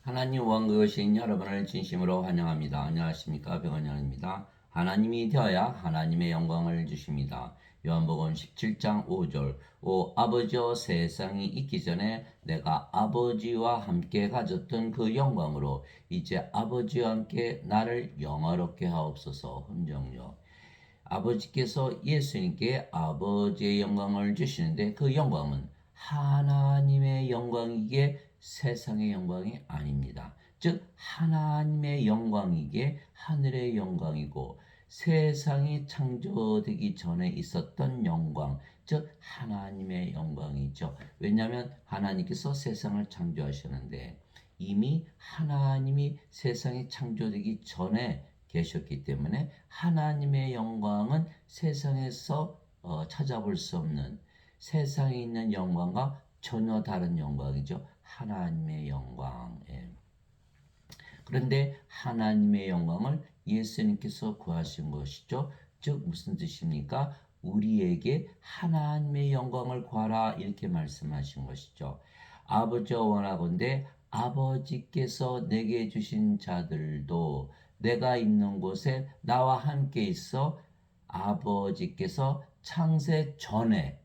하나님 원그신 여러분을 진심으로 환영합니다. 안녕하십니까? 백원영입니다. 하나님이 되어야 하나님의 영광을 주십니다. 요한복음 17장 5절 오 아버지여 세상이 있기 전에 내가 아버지와 함께 가졌던 그 영광으로 이제 아버지와 함께 나를 영화롭게 하옵소서. 훈정요. 아버지께서 예수님께 아버지의 영광을 주시는데 그 영광은 하나님의 영광이기에 세상의 영광이 아닙니다. 즉 하나님의 영광이기에 하늘의 영광이고 세상이 창조되기 전에 있었던 영광, 즉 하나님의 영광이죠. 왜냐하면 하나님께서 세상을 창조하셨는데 이미 하나님이 세상이 창조되기 전에 계셨기 때문에 하나님의 영광은 세상에서 찾아볼 수 없는 세상에 있는 영광과 전혀 다른 영광이죠. 하나님의 영광. 예. 그런데 하나님의 영광을 예수님께서 구하신 것이죠. 즉 무슨 뜻입니까? 우리에게 하나님의 영광을 구하라 이렇게 말씀하신 것이죠. 아버지와 원하건대 아버지께서 내게 주신 자들도 내가 있는 곳에 나와 함께 있어 아버지께서 창세 전에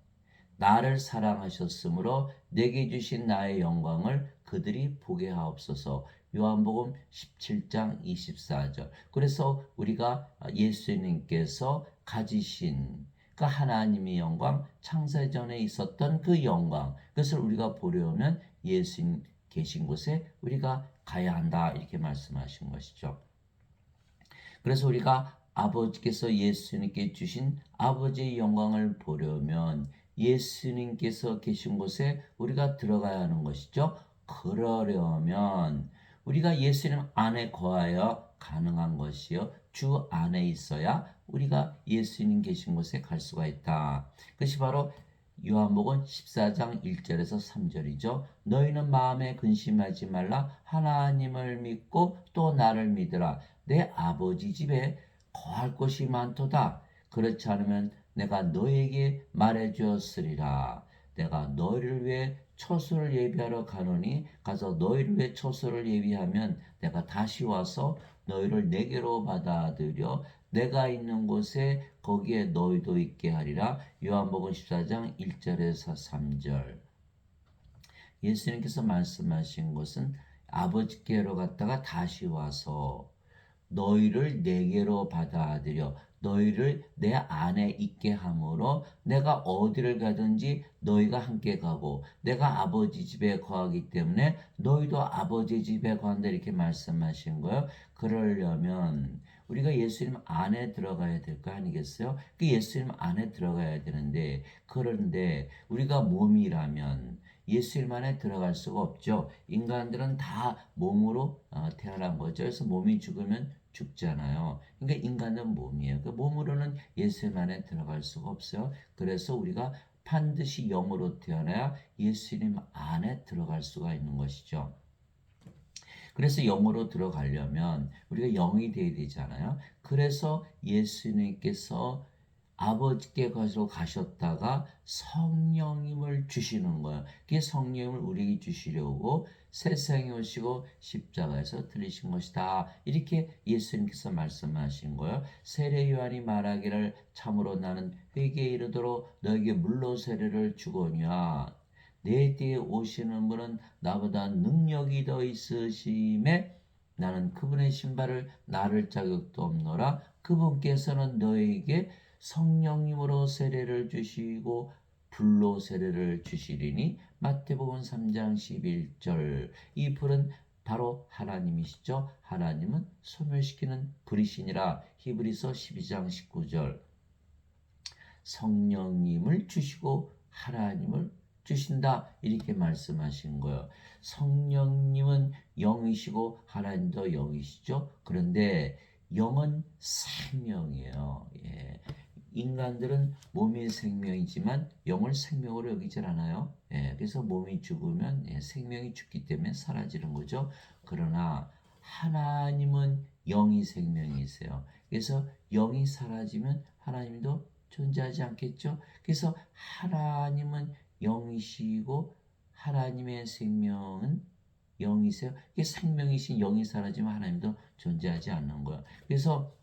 나를 사랑하셨으므로 내게 주신 나의 영광을 그들이 보게 하옵소서. 요한복음 17장 24절. 그래서 우리가 예수님께서 가지신 그 하나님의 영광, 창세전에 있었던 그 영광, 그것을 우리가 보려면 예수님 계신 곳에 우리가 가야 한다 이렇게 말씀하신 것이죠. 그래서 우리가 아버지께서 예수님께 주신 아버지의 영광을 보려면 예수님께서 계신 곳에 우리가 들어가야 하는 것이죠. 그러려면 우리가 예수님 안에 거하여 가능한 것이요. 주 안에 있어야 우리가 예수님 계신 곳에 갈 수가 있다. 그것이 바로 요한복음 14장 1절에서 3절이죠. 너희는 마음에 근심하지 말라. 하나님을 믿고 또 나를 믿으라. 내 아버지 집에 거할 곳이 많도다. 그렇지 않으면 내가 너에게 말해 주었으리라. 내가 너희를 위해 처소를 예비하러 가노니 가서 너희를 위해 처소를 예비하면 내가 다시 와서 너희를 내게로 받아들여 내가 있는 곳에 거기에 너희도 있게 하리라. 요한복음 14장 1절에서 3절. 예수님께서 말씀하신 것은 아버지께로 갔다가 다시 와서 너희를 내게로 받아들여 너희를 내 안에 있게 함으로 내가 어디를 가든지 너희가 함께 가고 내가 아버지 집에 거하기 때문에 너희도 아버지 집에 거한다 이렇게 말씀하신 거예요. 그러려면 우리가 예수님 안에 들어가야 될 거 아니겠어요? 그 예수님 안에 들어가야 되는데 그런데 우리가 몸이라면 예수님 안에 들어갈 수가 없죠. 인간들은 다 몸으로 태어난 거죠. 그래서 몸이 죽으면 죽잖아요. 그러니까 인간은 몸이에요. 그 몸으로는 예수님 안에 들어갈 수가 없어요. 그래서 우리가 반드시 영으로 태어나야 예수님 안에 들어갈 수가 있는 것이죠. 그래서 영으로 들어가려면 우리가 영이 되어야 되잖아요. 그래서 예수님께서 아버지께 거기서 가셨다가 성령님을 주시는 거예요. 그게 성령님을 우리에게 주시려고 세상에 오시고 십자가에서 들리신 것이다. 이렇게 예수님께서 말씀하신 거예요. 세례 요한이 말하기를 참으로 나는 회개에 이르도록 너에게 물로 세례를 주거니와 내 뒤에 오시는 분은 나보다 능력이 더 있으심에 나는 그분의 신발을 나를 자격도 없노라. 그분께서는 너에게 성령님으로 세례를 주시고 불로 세례를 주시리니 마태복음 3장 11절. 이 불은 바로 하나님이시죠. 하나님은 소멸시키는 불이시니라. 히브리서 12장 19절. 성령님을 주시고 하나님을 주신다 이렇게 말씀하신 거예요. 성령님은 영이시고 하나님도 영이시죠. 그런데 영은 생명이에요. 예. 인간들은 몸이 생명이지만 영을 생명으로 여기질 않아요. 예. 그래서 몸이 죽으면 생명이 죽기 때문에 사라지는 거죠. 그러나 하나님은 영이 생명이세요. 그래서 영이 사라지면 하나님도 존재하지 않겠죠. 그래서 하나님은 영이시고 하나님의 생명은 영이세요. 이게 생명이신 영이 사라지면 하나님도 존재하지 않는 거예요. 그래서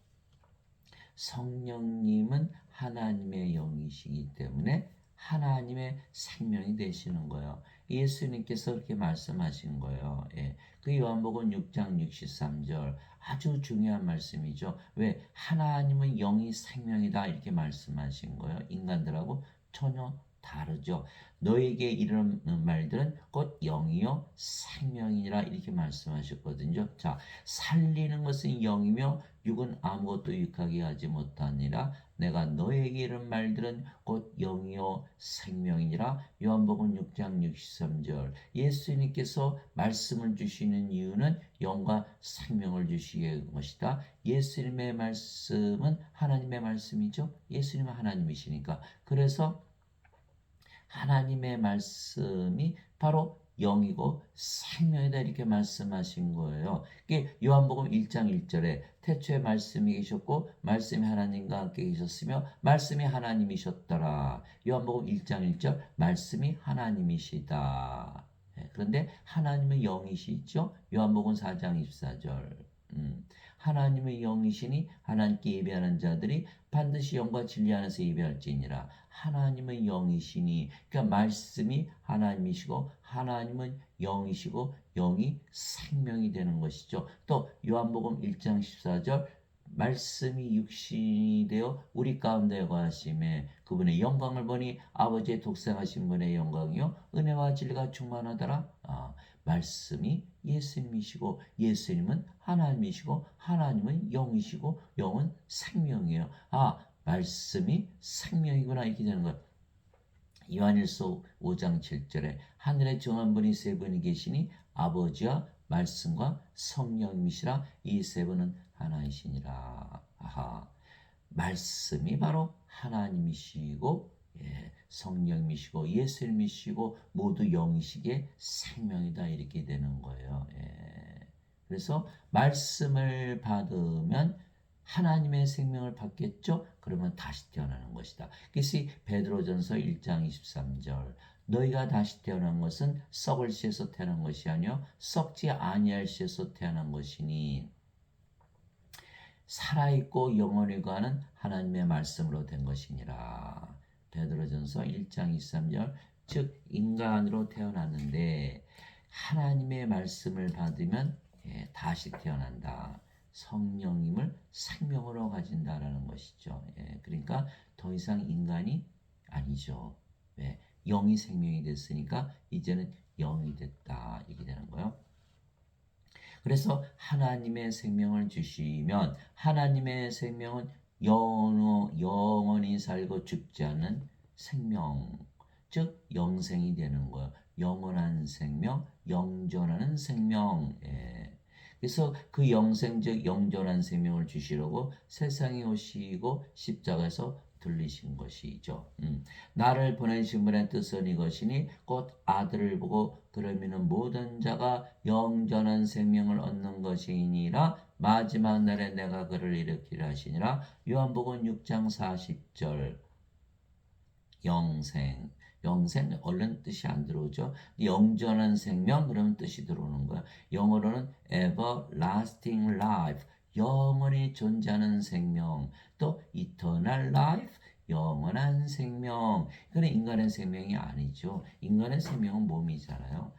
성령님은 하나님의 영이시기 때문에 하나님의 생명이 되시는 거예요. 예수님께서 그렇게 말씀하신 거예요. 예. 그 요한복음 6장 63절 아주 중요한 말씀이죠. 왜? 하나님은 영이 생명이다 이렇게 말씀하신 거예요. 인간들하고 전혀 다르죠. 너에게 이르는 말들은 곧 영이요 생명이니라 이렇게 말씀하셨거든요. 자, 살리는 것은 영이며 육은 아무것도 유익하게 하지 못하니라. 내가 너에게 이른 말들은 곧 영이요 생명이니라. 요한복음 6장 63절. 예수님께서 말씀을 주시는 이유는 영과 생명을 주시기 것이다. 예수님의 말씀은 하나님의 말씀이죠. 예수님은 하나님이시니까. 그래서 하나님의 말씀이 바로 영이고 생명이다 이렇게 말씀하신 거예요. 이게 요한복음 1장 1절에 태초에 말씀이 계셨고 말씀이 하나님과 함께 계셨으며 말씀이 하나님이셨더라. 요한복음 1장 1절 말씀이 하나님이시다. 그런데 하나님은 영이시죠. 요한복음 4장 24절. 하나님의 영이시니 하나님께 예배하는 자들이 반드시 영과 진리 안에서 예배할지니라. 하나님은 영이시니 그러니까 말씀이 하나님이시고 하나님은 영이시고 영이 생명이 되는 것이죠. 또 요한복음 1장 14절 말씀이 육신이 되어 우리 가운데 거하심에 그분의 영광을 보니 아버지의 독생하신 분의 영광이요 은혜와 진리가 충만하더라. 말씀이 예수님이시고 예수님은 하나님이시고 하나님은 영이시고 영은 생명이에요. 말씀이 생명이구나 이렇게 되는 것. 요한일서 5장 7절에 하늘에 정한 분이 세 분이 계시니 아버지와 말씀과 성령이시라. 이 세 분은 하나이시니라. 말씀이 바로 하나님이시고 성령이시고 예수님이시고 모두 영이시기에 생명이다 이렇게 되는 거예요. 그래서 말씀을 받으면 하나님의 생명을 받겠죠? 그러면 다시 태어나는 것이다. 그래서 베드로전서 1장 23절 너희가 다시 태어난 것은 썩을 씨에서 태어난 것이 아니요 썩지 아니할 씨에서 태어난 것이니 살아있고 영원히 가는 하나님의 말씀으로 된 것이니라. 베드로전서 1장 23절 즉 인간으로 태어났는데 하나님의 말씀을 받으면 다시 태어난다. 성령님을 생명으로 가진다라는 것이죠. 그러니까 더 이상 인간이 아니죠. 왜? 영이 생명이 됐으니까 이제는 영이 됐다. 이게 되는 거예요. 그래서 하나님의 생명을 주시면 하나님의 생명은 영원히 살고 죽지 않는 생명, 즉 영생이 되는 거예요. 영원한 생명, 영존하는 생명. 그래서 그 영생적 영존한 생명을 주시려고 세상에 오시고 십자가에서 들리신 것이죠. 나를 보내신 분의 뜻은 이것이니 곧 아들을 보고 그러면은 모든 자가 영전한 생명을 얻는 것이니라. 마지막 날에 내가 그를 일으키라 하시니라. 요한복음 6장 40절 영생 얼른 뜻이 안 들어오죠. 영전한 생명 그러면 뜻이 들어오는 거야. 영어로는 everlasting life 영원히 존재하는 생명, 또 eternal life 영원한 생명. 이건 인간의 생명이 아니죠. 인간의 생명은 몸이잖아요.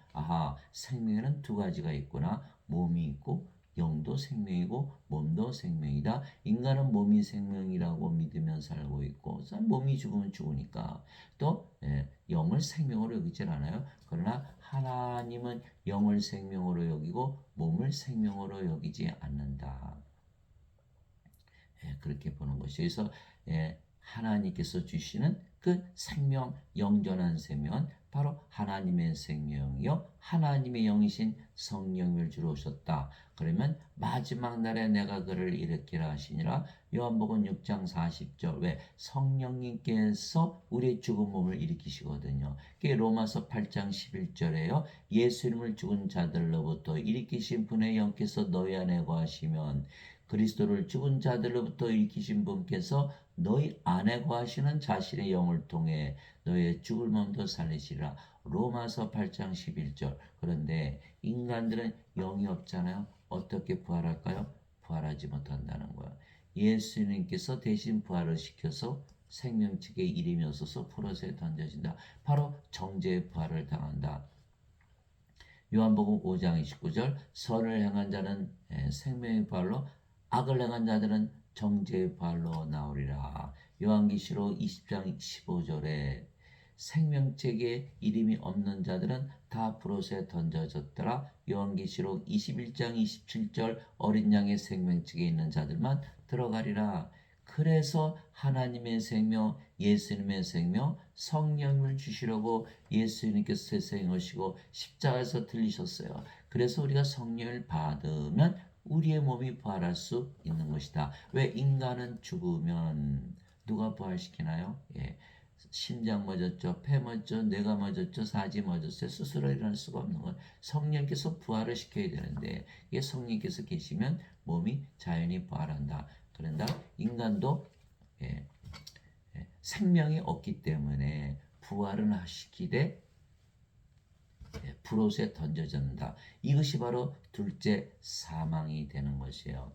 생명에는 두 가지가 있구나. 몸이 있고 영도 생명이고 몸도 생명이다. 인간은 몸이 생명이라고 믿으면 살고 있고 몸이 죽으면 죽으니까 또 영을 생명으로 여기질 않아요. 그러나 하나님은 영을 생명으로 여기고 몸을 생명으로 여기지 않는다. 그렇게 보는 것이. 그래서 하나님께서 주시는 그 생명, 영전한 생명은 바로 하나님의 생명이요 하나님의 영이신 성령을 주러 오셨다. 그러면 마지막 날에 내가 그를 일으키라 하시니라. 요한복음 6장 40절. 왜? 성령님께서 우리의 죽은 몸을 일으키시거든요. 그게 로마서 8장 11절에요. 예수님을 죽은 자들로부터 일으키신 분의 영께서 너희 안에 거하시면 그리스도를 죽은 자들로부터 일으키신 분께서 너희 안에 거하시는 자신의 영을 통해 너의 죽을 몸도 살리시리라. 로마서 8장 11절. 그런데 인간들은 영이 없잖아요. 어떻게 부활할까요? 부활하지 못한다는 거야. 예수님께서 대신 부활을 시켜서 생명책에 이름이 없어서 프로세에 던져진다. 바로 정죄의 부활을 당한다. 요한복음 5장 29절 선을 행한 자는 생명의 부활로 악을 행한 자들은 정죄의 부활로 나오리라. 요한계시록 20장 15절에 생명책에 이름이 없는 자들은 다 불옷에 던져졌더라. 요한계시록 21장 27절 어린 양의 생명책에 있는 자들만 들어가리라. 그래서 하나님의 생명, 예수님의 생명, 성령을 주시려고 예수님께서 세상에 오시고 십자가에서 들리셨어요. 그래서 우리가 성령을 받으면 우리의 몸이 부활할 수 있는 것이다. 왜? 인간은 죽으면 누가 부활시키나요? 예. 심장 멎었죠, 폐 멎었죠, 뇌가 멎었죠, 사지 멎었어요. 스스로 일어날 수가 없는 건 성령께서 부활을 시켜야 되는데 이게 성령께서 계시면 몸이 자연히 부활한다. 그런다. 인간도 예, 생명이 없기 때문에 부활은 시키되 불옷에 던져진다. 이것이 바로 둘째 사망이 되는 것이에요.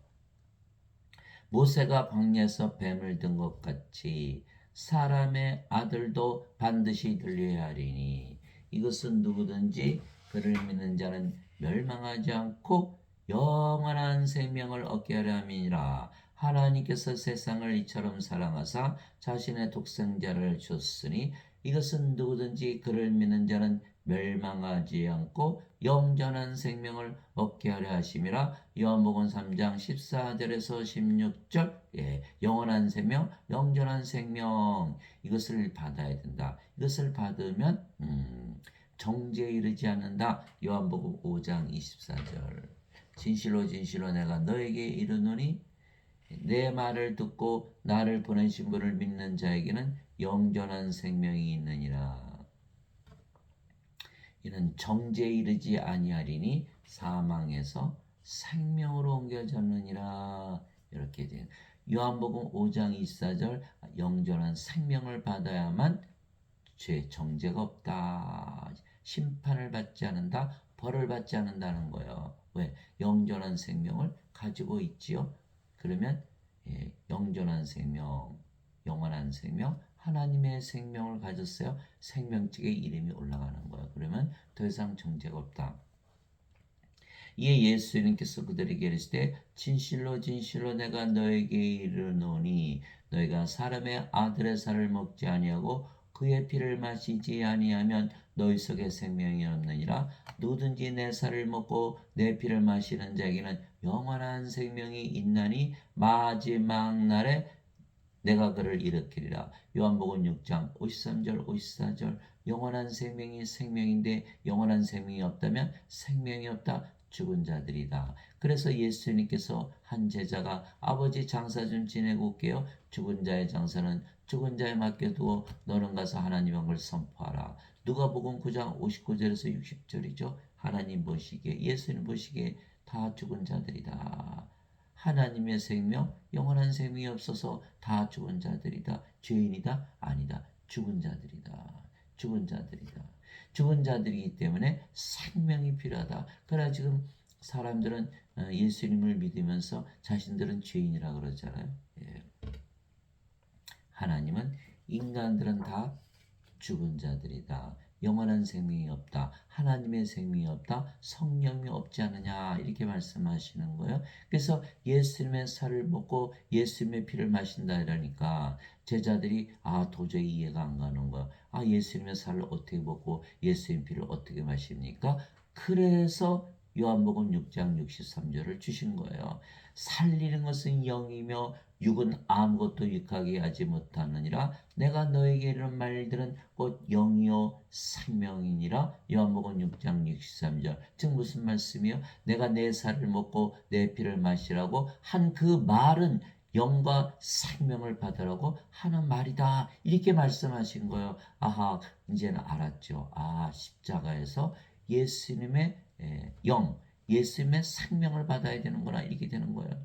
모세가 광야에서 뱀을 든 것 같이 사람의 아들도 반드시 들려야 하리니 이것은 누구든지 그를 믿는 자는 멸망하지 않고 영원한 생명을 얻게 하려 함이니라. 하나님께서 세상을 이처럼 사랑하사 자신의 독생자를 줬으니 이것은 누구든지 그를 믿는 자는 멸망하지 않고 영전한 생명을 얻게 하려 하심이라. 요한복음 3장 14절에서 16절. 영원한 생명, 영전한 생명, 이것을 받아야 된다. 이것을 받으면 정죄에 이르지 않는다. 요한복음 5장 24절. 진실로 진실로 내가 너에게 이르노니 내 말을 듣고 나를 보내신 분을 믿는 자에게는 영전한 생명이 있느니라. 이는 정죄에 이르지 아니하리니 사망에서 생명으로 옮겨졌느니라. 이렇게 된 요한복음 5장 24절 영전한 생명을 받아야만 죄 정죄가 없다. 심판을 받지 않는다. 벌을 받지 않는다는 거예요. 왜? 영전한 생명을 가지고 있지요. 그러면 영전한 생명, 영원한 생명, 하나님의 생명을 가졌어요. 생명책에 이름이 올라가는 거예요. 그러면 더 이상 정죄가 없다. 이에 예수님께서 그들에게 이르시되 진실로 진실로 내가 너에게 이르노니 너희가 사람의 아들의 살을 먹지 아니하고 그의 피를 마시지 아니하면 너희 속에 생명이 없느니라. 누구든지 내 살을 먹고 내 피를 마시는 자에게는 영원한 생명이 있나니 마지막 날에 내가 그를 일으키리라. 요한복음 6장 53절 54절 영원한 생명이 생명인데 영원한 생명이 없다면 생명이 없다. 죽은 자들이다. 그래서 예수님께서 한 제자가 아버지 장사 좀 지내고 올게요. 죽은 자의 장사는 죽은 자에 맡겨두어 너는 가서 하나님의 걸 선포하라. 누가복음 9장 59절에서 60절이죠. 하나님 보시기에 예수님 보시기에 다 죽은 자들이다. 하나님의 생명, 영원한 생명이 없어서 다 죽은 자들이다. 죄인이다? 아니다. 죽은 자들이다. 죽은 자들이다. 죽은 자들이기 때문에 생명이 필요하다. 그러나 지금 사람들은 예수님을 믿으면서 자신들은 죄인이라 그러잖아요. 예. 하나님은 인간들은 다 죽은 자들이다. 영원한 생명이 없다. 하나님의 생명이 없다. 성령이 없지 않느냐 이렇게 말씀하시는 거예요. 그래서 예수님의 살을 먹고 예수님의 피를 마신다 이러니까 제자들이 도저히 이해가 안 가는 거야. 예수님의 살을 어떻게 먹고 예수님 피를 어떻게 마십니까? 그래서 요한복음 6장 63절을 주신 거예요. 살리는 것은 영이며 육은 아무것도 유익하게 하지 못하느니라. 내가 너에게 이르는 말들은 곧 영이요 생명이니라. 요한복음 6장 63절. 즉 무슨 말씀이요? 내가 내 살을 먹고 내 피를 마시라고 한 그 말은 영과 생명을 받으라고 하는 말이다. 이렇게 말씀하신 거예요. 이제는 알았죠. 십자가에서 예수님의 영, 예수님의 생명을 받아야 되는구나. 이렇게 되는 거예요.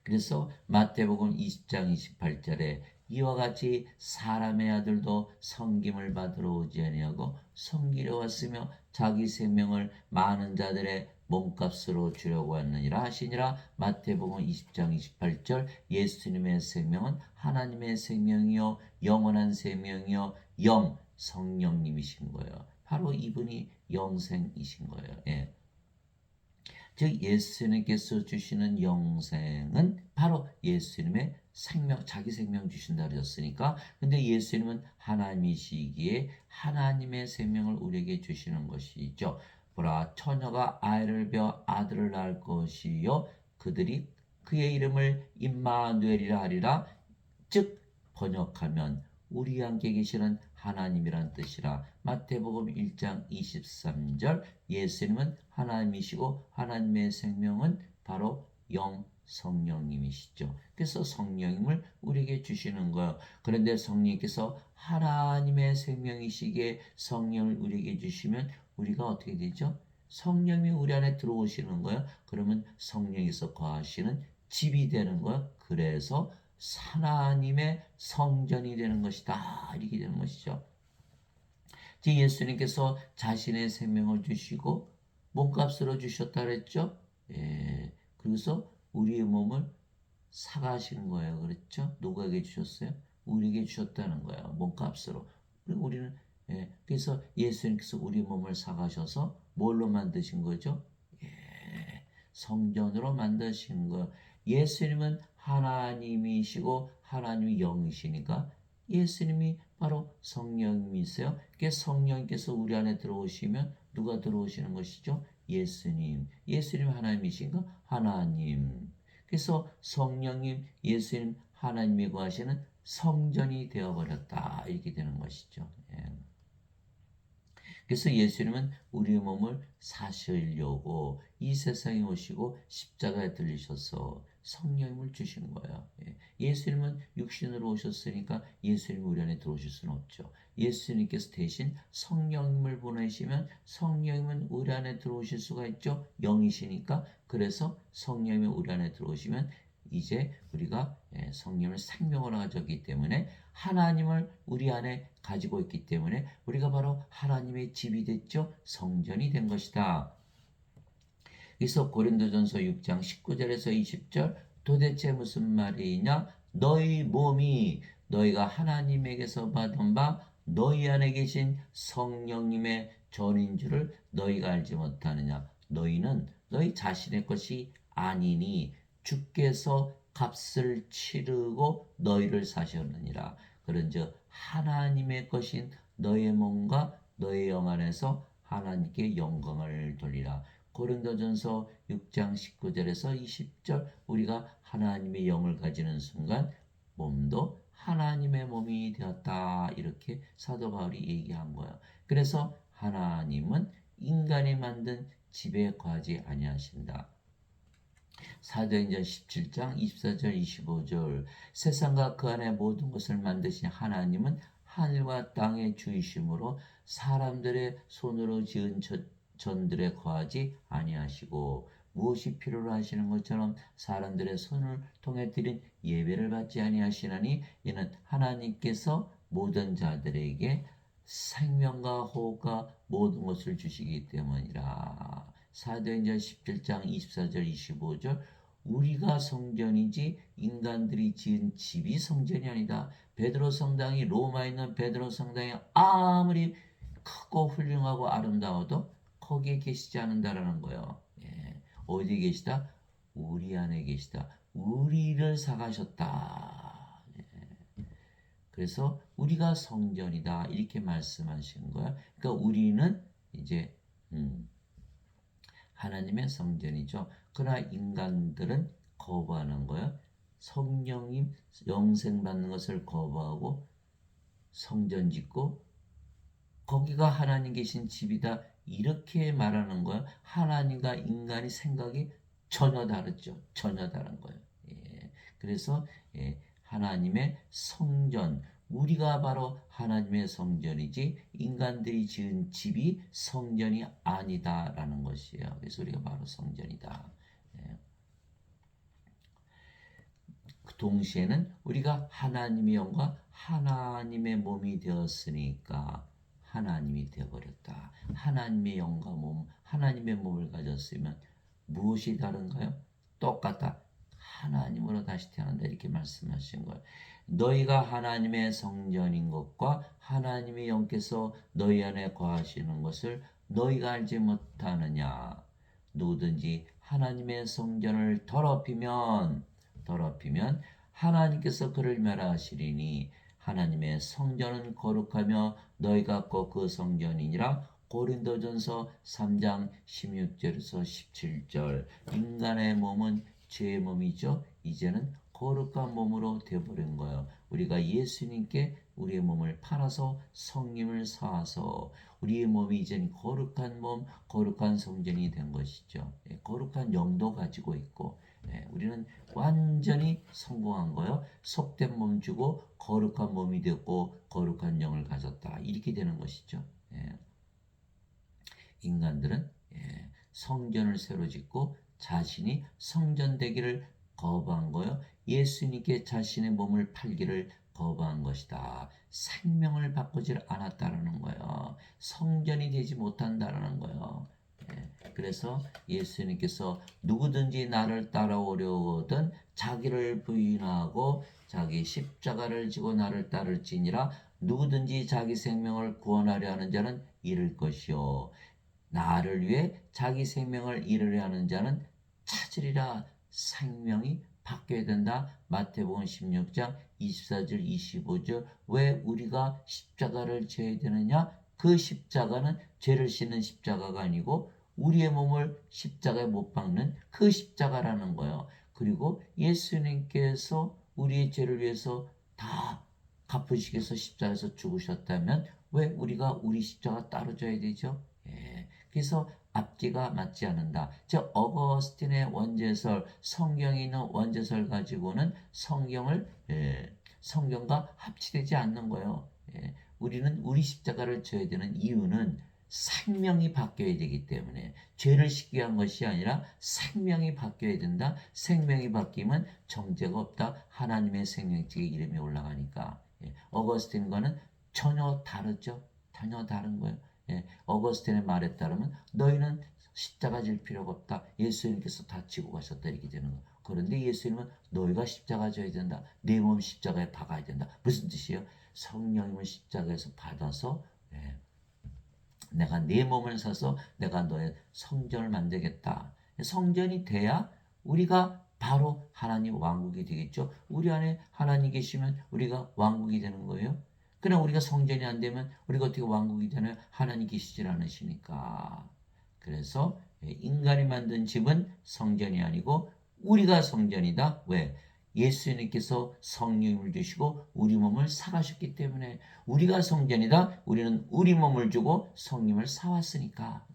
그래서 마태복음 20장 28절에 이와 같이 사람의 아들도 섬김을 받으러 오지 아니하고 섬기려 왔으며 자기 생명을 많은 자들의 몸값으로 주려고 왔느니라 하시니라. 마태복음 20장 28절. 예수님의 생명은 하나님의 생명이요 영원한 생명이요 영 성령님이신 거예요. 바로 이분이 영생이신 거예요. 예. 즉 예수님께서 주시는 영생은 바로 예수님의 생명, 자기 생명 주신다 그랬으니까. 근데 예수님은 하나님이시기에 하나님의 생명을 우리에게 주시는 것이죠. 보라, 처녀가 아이를 베어 아들을 낳을 것이요 그들이 그의 이름을 임마누엘이라 하리라. 즉 번역하면 우리 함께 계시는 하나님이란 뜻이라. 마태복음 1장 23절. 예수님은 하나님이시고 하나님의 생명은 바로 영 성령님이시죠. 그래서 성령님을 우리에게 주시는 거예요. 그런데 성령님께서 하나님의 생명이시기에 성령을 우리에게 주시면 우리가 어떻게 되죠? 성령이 우리 안에 들어오시는 거예요. 그러면 성령에서 거하시는 집이 되는 거예요. 그래서 하나님의 성전이 되는 것이다. 이렇게 되는 것이죠. 예수님께서 자신의 생명을 주시고 몸값으로 주셨다 그랬죠. 예. 그래서 우리의 몸을 사가신 거예요. 그랬죠. 누구에게 주셨어요? 우리에게 주셨다는 거예요. 몸값으로. 그리고 우리는 그래서 예수님께서 우리 몸을 사가셔서 뭘로 만드신 거죠? 예. 성전으로 만드신 거. 예수님은 하나님이시고 하나님이 영이시니까 예수님이 바로 성령님이세요. 그 성령께서 우리 안에 들어오시면 누가 들어오시는 것이죠? 예수님. 예수님 하나님이신가? 하나님. 그래서 성령님, 예수님, 하나님이 거하시는 성전이 되어버렸다. 이렇게 되는 것이죠. 예. 그래서 예수님은 우리의 몸을 사시려고 이 세상에 오시고 십자가에 들리셔서 성령님을 주신 거예요. 예수님은 육신으로 오셨으니까 예수님이 우리 안에 들어오실 수는 없죠. 예수님께서 대신 성령님을 보내시면 성령님은 우리 안에 들어오실 수가 있죠. 영이시니까. 그래서 성령님이 우리 안에 들어오시면 이제 우리가 성령을 생명으로 가졌기 때문에 하나님을 우리 안에 가지고 있기 때문에 우리가 바로 하나님의 집이 됐죠. 성전이 된 것이다. 그래서 고린도전서 6장 19절에서 20절. 도대체 무슨 말이냐? 너희 몸이 너희가 하나님에게서 받은 바 너희 안에 계신 성령님의 전인 줄을 너희가 알지 못하느냐? 너희는 너희 자신의 것이 아니니 주께서 값을 치르고 너희를 사셨느니라. 그런즉 하나님의 것인 너희의 몸과 너희의 영 안에서 하나님께 영광을 돌리라. 고린도전서 6장 19절에서 20절. 우리가 하나님의 영을 가지는 순간 몸도 하나님의 몸이 되었다. 이렇게 사도 바울이 얘기한 거예요. 그래서 하나님은 인간이 만든 집에 거하지 아니하신다. 사도행전 17장 24절 25절. 세상과 그 안에 모든 것을 만드신 하나님은 하늘과 땅의 주이심으로 사람들의 손으로 지은 전들에 거하지 아니하시고 무엇이 필요로 하시는 것처럼 사람들의 손을 통해 드린 예배를 받지 아니하시나니 이는 하나님께서 모든 자들에게 생명과 호흡과 모든 것을 주시기 때문이라. 사도행전 17장 24절 25절. 우리가 성전이지 인간들이 지은 집이 성전이 아니다. 베드로 성당이 로마에 있는 베드로 성당이 아무리 크고 훌륭하고 아름다워도 거기에 계시지 않는다라는 거예요. 예. 어디 계시다? 우리 안에 계시다. 우리를 사가셨다. 예. 그래서 우리가 성전이다 이렇게 말씀하시는 거야. 그러니까 우리는 이제 하나님의 성전이죠. 그러나 인간들은 거부하는 거예요. 성령님 영생 받는 것을 거부하고 성전 짓고 거기가 하나님 계신 집이다 이렇게 말하는 거예요. 하나님과 인간이 생각이 전혀 다르죠. 전혀 다른 거예요. 예. 그래서 하나님의 성전, 우리가 바로 하나님의 성전이지 인간들이 지은 집이 성전이 아니다라는 것이에요. 그래서 우리가 바로 성전이다. 예. 그 동시에는 우리가 하나님의 영과 하나님의 몸이 되었으니까 하나님이 되어버렸다. 하나님의 영과 몸, 하나님의 몸을 가졌으면 무엇이 다른가요? 똑같다. 하나님으로 다시 태어난다. 이렇게 말씀하신 거예요. 너희가 하나님의 성전인 것과 하나님의 영께서 너희 안에 거하시는 것을 너희가 알지 못하느냐. 누구든지 하나님의 성전을 더럽히면 하나님께서 그를 멸하시리니 하나님의 성전은 거룩하며 너희가 꼭 그 성전이니라. 고린도전서 3장 16절에서 17절. 인간의 몸은 죄의 몸이죠. 이제는 거룩한 몸으로 되어버린 거예요. 우리가 예수님께 우리의 몸을 팔아서 성님을 사와서 우리의 몸이 이제는 거룩한 몸, 거룩한 성전이 된 것이죠. 거룩한 영도 가지고 있고, 우리는 완전히 성공한 거예요. 속된 몸 주고 거룩한 몸이 되었고 거룩한 영을 가졌다. 이렇게 되는 것이죠. 인간들은 성전을 새로 짓고 자신이 성전 되기를 거부한 거요. 예수님께 자신의 몸을 팔기를 거부한 것이다. 생명을 바꾸질 않았다라는 거예요. 성전이 되지 못한다라는 거예요. 그래서 예수님께서 누구든지 나를 따라오려거든 자기를 부인하고 자기 십자가를 지고 나를 따를지니라. 누구든지 자기 생명을 구원하려 하는 자는 잃을 것이요 나를 위해 자기 생명을 잃으려 하는 자는 찾으리라. 생명이 바뀌어야 된다. 마태복음 16장 24절 25절. 왜 우리가 십자가를 져야 되느냐? 그 십자가는 죄를 씻는 십자가가 아니고 우리의 몸을 십자가에 못 박는 그 십자가라는 거예요. 그리고 예수님께서 우리의 죄를 위해서 다 갚으시기 위해서 십자가에서 죽으셨다면 왜 우리가 우리 십자가 따로 져야 되죠? 그래서 앞뒤가 맞지 않는다. 저 어거스틴의 원제설, 성경에 있는 원제설 가지고는 성경과 합치되지 않는 거예요. 우리는 우리 십자가를 져야 되는 이유는 생명이 바뀌어야 되기 때문에 죄를 씻기 위한 것이 아니라 생명이 바뀌어야 된다. 생명이 바뀌면 정죄가 없다. 하나님의 생명책의 이름이 올라가니까. 어거스틴과는 전혀 다르죠. 전혀 다른 거예요. 어거스틴의 말에 따르면 너희는 십자가 질 필요가 없다. 예수님께서 다 지고 가셨다. 이렇게 되는 거. 그런데 예수님은 너희가 십자가 져야 된다. 내 몸 십자가에 박아야 된다. 무슨 뜻이에요? 성령님을 십자가에서 받아서 내가 내 몸을 사서 내가 너의 성전을 만들겠다. 성전이 돼야 우리가 바로 하나님 왕국이 되겠죠. 우리 안에 하나님 계시면 우리가 왕국이 되는 거예요. 그러나 우리가 성전이 안 되면 우리가 어떻게 왕국이 되나요? 하나님 계시질 않으시니까. 그래서 인간이 만든 집은 성전이 아니고 우리가 성전이다. 왜? 예수님께서 성령을 주시고 우리 몸을 사가셨기 때문에 우리가 성전이다. 우리는 우리 몸을 주고 성령을 사왔으니까.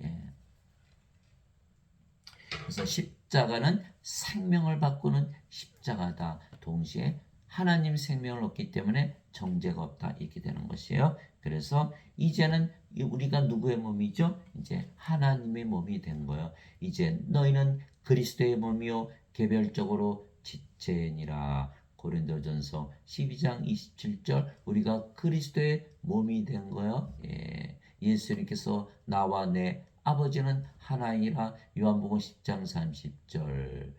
그래서 십자가는 생명을 바꾸는 십자가다. 동시에 하나님 생명을 얻기 때문에 정죄가 없다. 이렇게 되는 것이에요. 그래서 이제는 우리가 누구의 몸이죠? 이제 하나님의 몸이 된 거예요. 이제 너희는 그리스도의 몸이요 개별적으로 지체니라. 고린도전서 12장 27절. 우리가 그리스도의 몸이 된 거예요. 예수님께서 나와 내 아버지는 하나이라. 요한복음 10장 30절.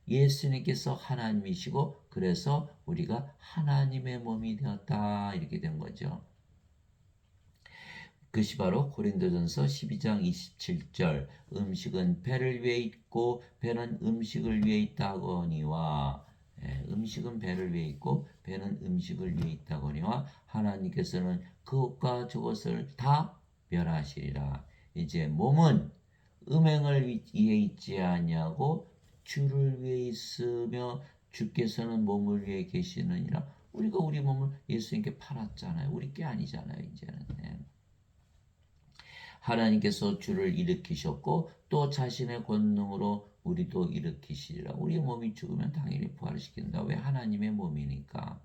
예수님께서 하나님이시고 그래서 우리가 하나님의 몸이 되었다. 이렇게 된 거죠. 그것이 바로 고린도전서 12장 27절. 음식은 배를 위해 있고 배는 음식을 위해 있다거니와 음식은 배를 위해 있고 배는 음식을 위해 있다거니와 하나님께서는 그것과 저것을 다 멸하시리라. 이제 몸은 음행을 위해 있지 아니하고 주를 위해 있으며 주께서는 몸을 위해 계시느니라. 우리가 우리 몸을 예수님께 팔았잖아요. 우리 게 아니잖아요. 이제는. 하나님께서 주를 일으키셨고 또 자신의 권능으로 우리도 일으키시리라. 우리 몸이 죽으면 당연히 부활시킨다. 왜? 하나님의 몸이니까.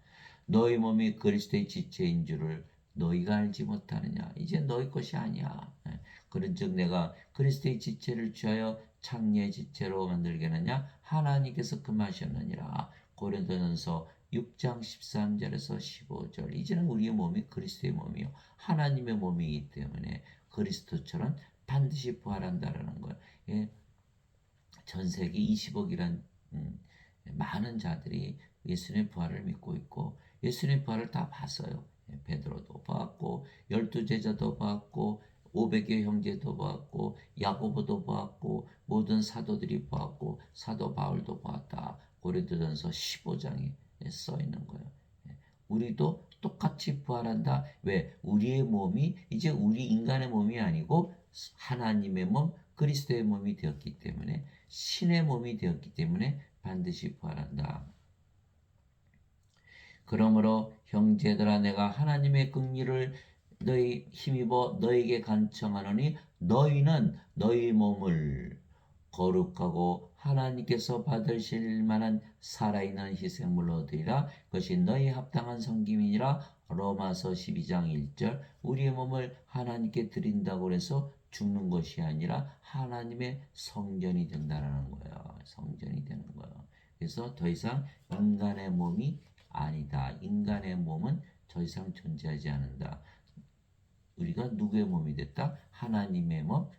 너희 몸이 그리스도의 지체인 줄을 너희가 알지 못하느냐. 이제 너희 것이 아니야. 그런즉 내가 그리스도의 지체를 취하여 창녀의 지체로 만들겠느냐. 하나님께서 금하셨느니라. 고린도전서 6장 13절에서 15절. 이제는 우리의 몸이 그리스도의 몸이요 하나님의 몸이기 때문에 그리스도처럼 반드시 부활한다라는 거예요. 예, 전 세계 20억이란 많은 자들이 예수님의 부활을 믿고 있고 예수님의 부활을 다 봤어요. 예, 베드로도 봤고 12제자도 봤고 500여 형제도 봤고 야고보도 봤고 모든 사도들이 봤고 사도 바울도 봤다. 고린도전서 15장에 써 있는 거예요. 예, 우리도 똑같이 부활한다. 왜? 우리의 몸이 이제 우리 인간의 몸이 아니고 하나님의 몸, 그리스도의 몸이 되었기 때문에 신의 몸이 되었기 때문에 반드시 부활한다. 그러므로 형제들아 내가 하나님의 긍휼을 너희 힘입어 너에게 간청하노니 너희는 너희 몸을 거룩하고 하나님께서 받으실 만한 살아있는 희생물로 드리라. 그것이 너희 합당한 섬김이니라. 로마서 12장 1절. 우리의 몸을 하나님께 드린다고 해서 죽는 것이 아니라 하나님의 성전이 된다는 거예요. 성전이 되는 거예요. 그래서 더 이상 인간의 몸이 아니다. 인간의 몸은 더 이상 존재하지 않는다. 우리가 누구의 몸이 됐다? 하나님의 몸,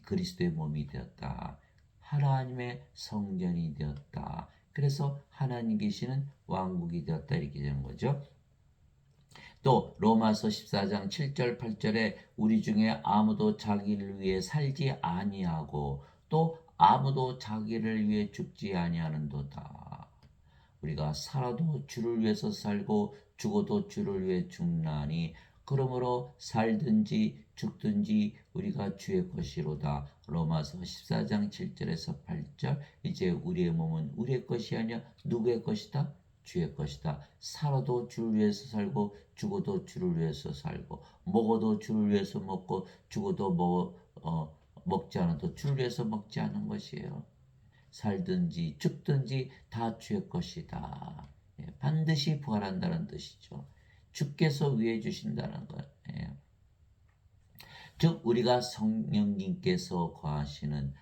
그리스도의 몸이 되었다. 하나님의 성전이 되었다. 그래서 하나님 계시는 왕국이 되었다. 이렇게 되는 거죠. 또 로마서 14장 7절 8절에 우리 중에 아무도 자기를 위해 살지 아니하고 또 아무도 자기를 위해 죽지 아니하는도다. 우리가 살아도 주를 위해서 살고 죽어도 주를 위해 죽나니 그러므로 살든지 죽든지 우리가 주의 것이로다. 로마서 14장 7절에서 8절. 이제 우리의 몸은 우리의 것이 아니라 누구의 것이다? 주의 것이다. 살아도 주를 위해서 살고 죽어도 주를 위해서 살고 먹어도 주를 위해서 먹고 죽어도 먹지 않아도 주를 위해서 먹지 않은 것이에요. 살든지 죽든지 다 주의 것이다. 예, 반드시 부활한다는 뜻이죠. 주께서 위해 주신다는 것. 예. 즉 우리가 성령께서 거하시는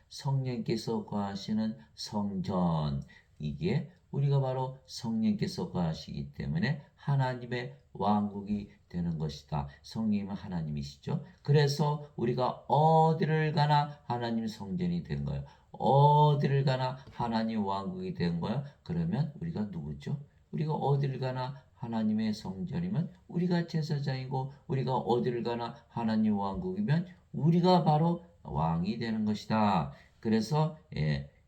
성전, 이게 우리가 바로 성령께서 거하시기 때문에 하나님의 왕국이 되는 것이다. 성령님은 하나님이시죠. 그래서 우리가 어디를 가나 하나님 성전이 된 거예요. 어디를 가나 하나님 왕국이 된 거야. 그러면 우리가 누구죠? 우리가 어디를 가나 하나님의 성전이면 우리가 제사장이고 우리가 어디를 가나 하나님 왕국이면 우리가 바로 왕이 되는 것이다. 그래서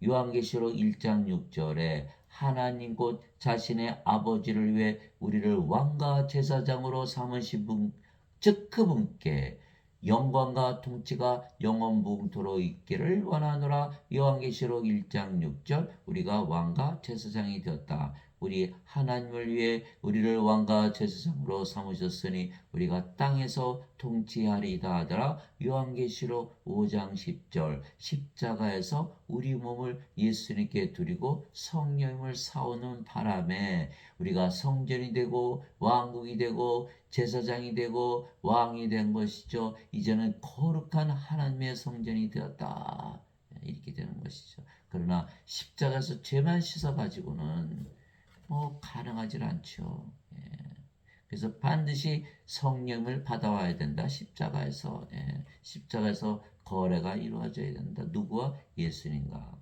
요한계시록 1장 6절에 하나님 곧 자신의 아버지를 위해 우리를 왕과 제사장으로 삼으신 분, 즉 그분께 영광과 통치가 영원무궁토록 있기를 원하노라. 요한계시록 1장 6절. 우리가 왕과 제사장이 되었다. 우리 하나님을 위해 우리를 왕과 제사장으로 삼으셨으니 우리가 땅에서 통치하리이다 하더라. 요한계시록 5장 10절. 십자가에서 우리 몸을 예수님께 드리고 성령님을 사오는 바람에 우리가 성전이 되고 왕국이 되고 제사장이 되고 왕이 된 것이죠. 이제는 거룩한 하나님의 성전이 되었다. 이렇게 되는 것이죠. 그러나 십자가에서 죄만 씻어가지고는 가능하지 않죠. 예. 그래서 반드시 성령을 받아와야 된다. 십자가에서 십자가에서 거래가 이루어져야 된다. 누구와? 예수님과.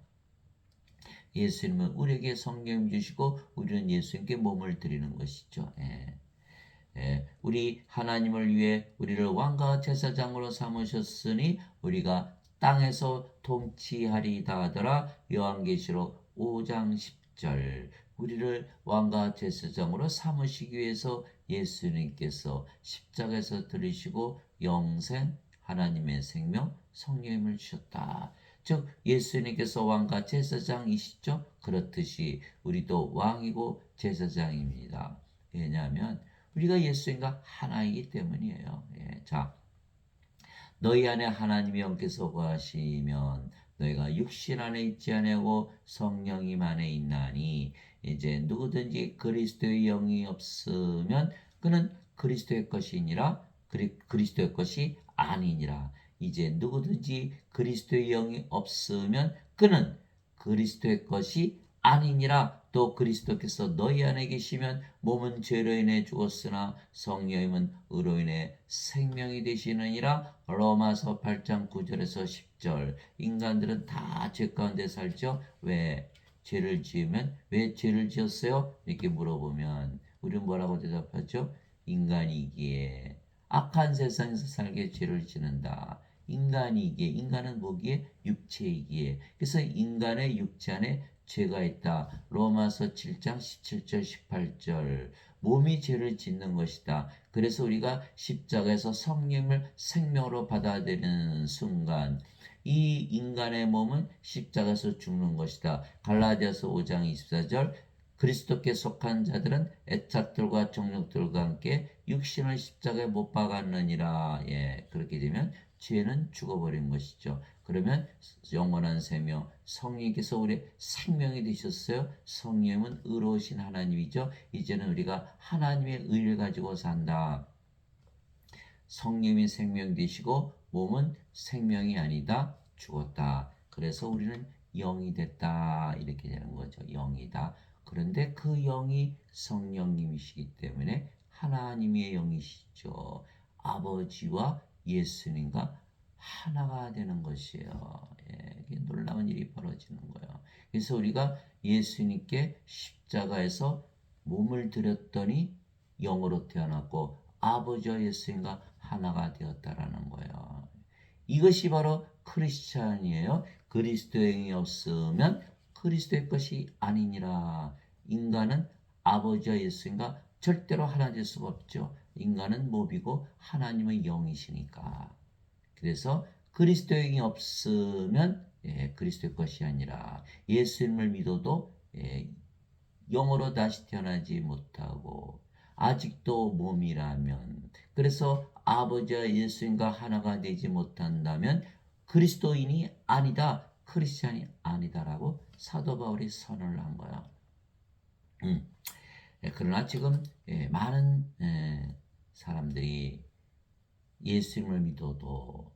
예수님은 우리에게 성령 주시고 우리는 예수님께 몸을 드리는 것이죠. 우리 하나님을 위해 우리를 왕과 제사장으로 삼으셨으니 우리가 땅에서 통치하리이다 하더라. 요한계시록 5장 10절. 우리를 왕과 제사장으로 삼으시기 위해서 예수님께서 십자가에서 들으시고 영생, 하나님의 생명, 성령님을 주셨다. 즉 예수님께서 왕과 제사장이시죠. 그렇듯이 우리도 왕이고 제사장입니다. 왜냐하면 우리가 예수님과 하나이기 때문이에요. 자, 너희 안에 하나님의 영께서 거하시면 너희가 육신 안에 있지 아니하고 성령님 안에 있나니 이제 누구든지 그리스도의 영이 없으면 그는 그리스도의 것이니라 그리스도의 것이 아니니라. 이제 누구든지 그리스도의 영이 없으면 그는 그리스도의 것이 아니니라. 또 그리스도께서 너희 안에 계시면 몸은 죄로 인해 죽었으나 성령님은 의로 인해 생명이 되시느니라. 로마서 8장 9절에서 10절. 인간들은 다 죄 가운데 살죠. 왜? 죄를 지으면 왜 죄를 지었어요? 이렇게 물어보면 우리는 뭐라고 대답하죠? 인간이기에 악한 세상에서 살게 죄를 지는다. 인간이기에, 인간은 뭐기에? 육체이기에. 그래서 인간의 육체 안에 죄가 있다. 로마서 7장 17절 18절. 몸이 죄를 짓는 것이다. 그래서 우리가 십자가에서 성령을 생명으로 받아들이는 순간 이 인간의 몸은 십자가에서 죽는 것이다. 갈라디아서 5장 24절. 그리스도께 속한 자들은 애착들과 정욕들과 함께 육신을 십자가에 못 박았느니라. 예, 그렇게 되면 죄는 죽어버린 것이죠. 그러면 영원한 생명, 성령께서 우리 생명이 되셨어요. 성령은 의로우신 하나님이죠. 이제는 우리가 하나님의 의를 가지고 산다. 성령이 생명 되시고 몸은 생명이 아니다. 죽었다. 그래서 우리는 영이 됐다. 이렇게 되는 거죠. 영이다. 그런데 그 영이 성령님이시기 때문에 하나님의 영이시죠. 아버지와 예수님과 하나가 되는 것이에요. 예, 이게 놀라운 일이 벌어지는 거예요. 그래서 우리가 예수님께 십자가에서 몸을 드렸더니 영으로 태어났고 아버지와 예수님과 하나가 되었다라는 거예요. 이것이 바로 크리스찬이에요. 그리스도의 영이 없으면 그리스도의 것이 아니니라. 인간은 아버지와 예수님과 절대로 하나 될 수가 없죠. 인간은 몸이고 하나님은 영이시니까. 그래서 그리스도의 영이 없으면 그리스도의 것이 아니라 예수님을 믿어도 영으로 다시 태어나지 못하고 아직도 몸이라면 그래서 아버지와 예수님과 하나가 되지 못한다면 그리스도인이 아니다. 크리스찬이 아니다라고 사도 바울이 선언을 한 거야. 그러나 지금 많은 사람들이 예수님을 믿어도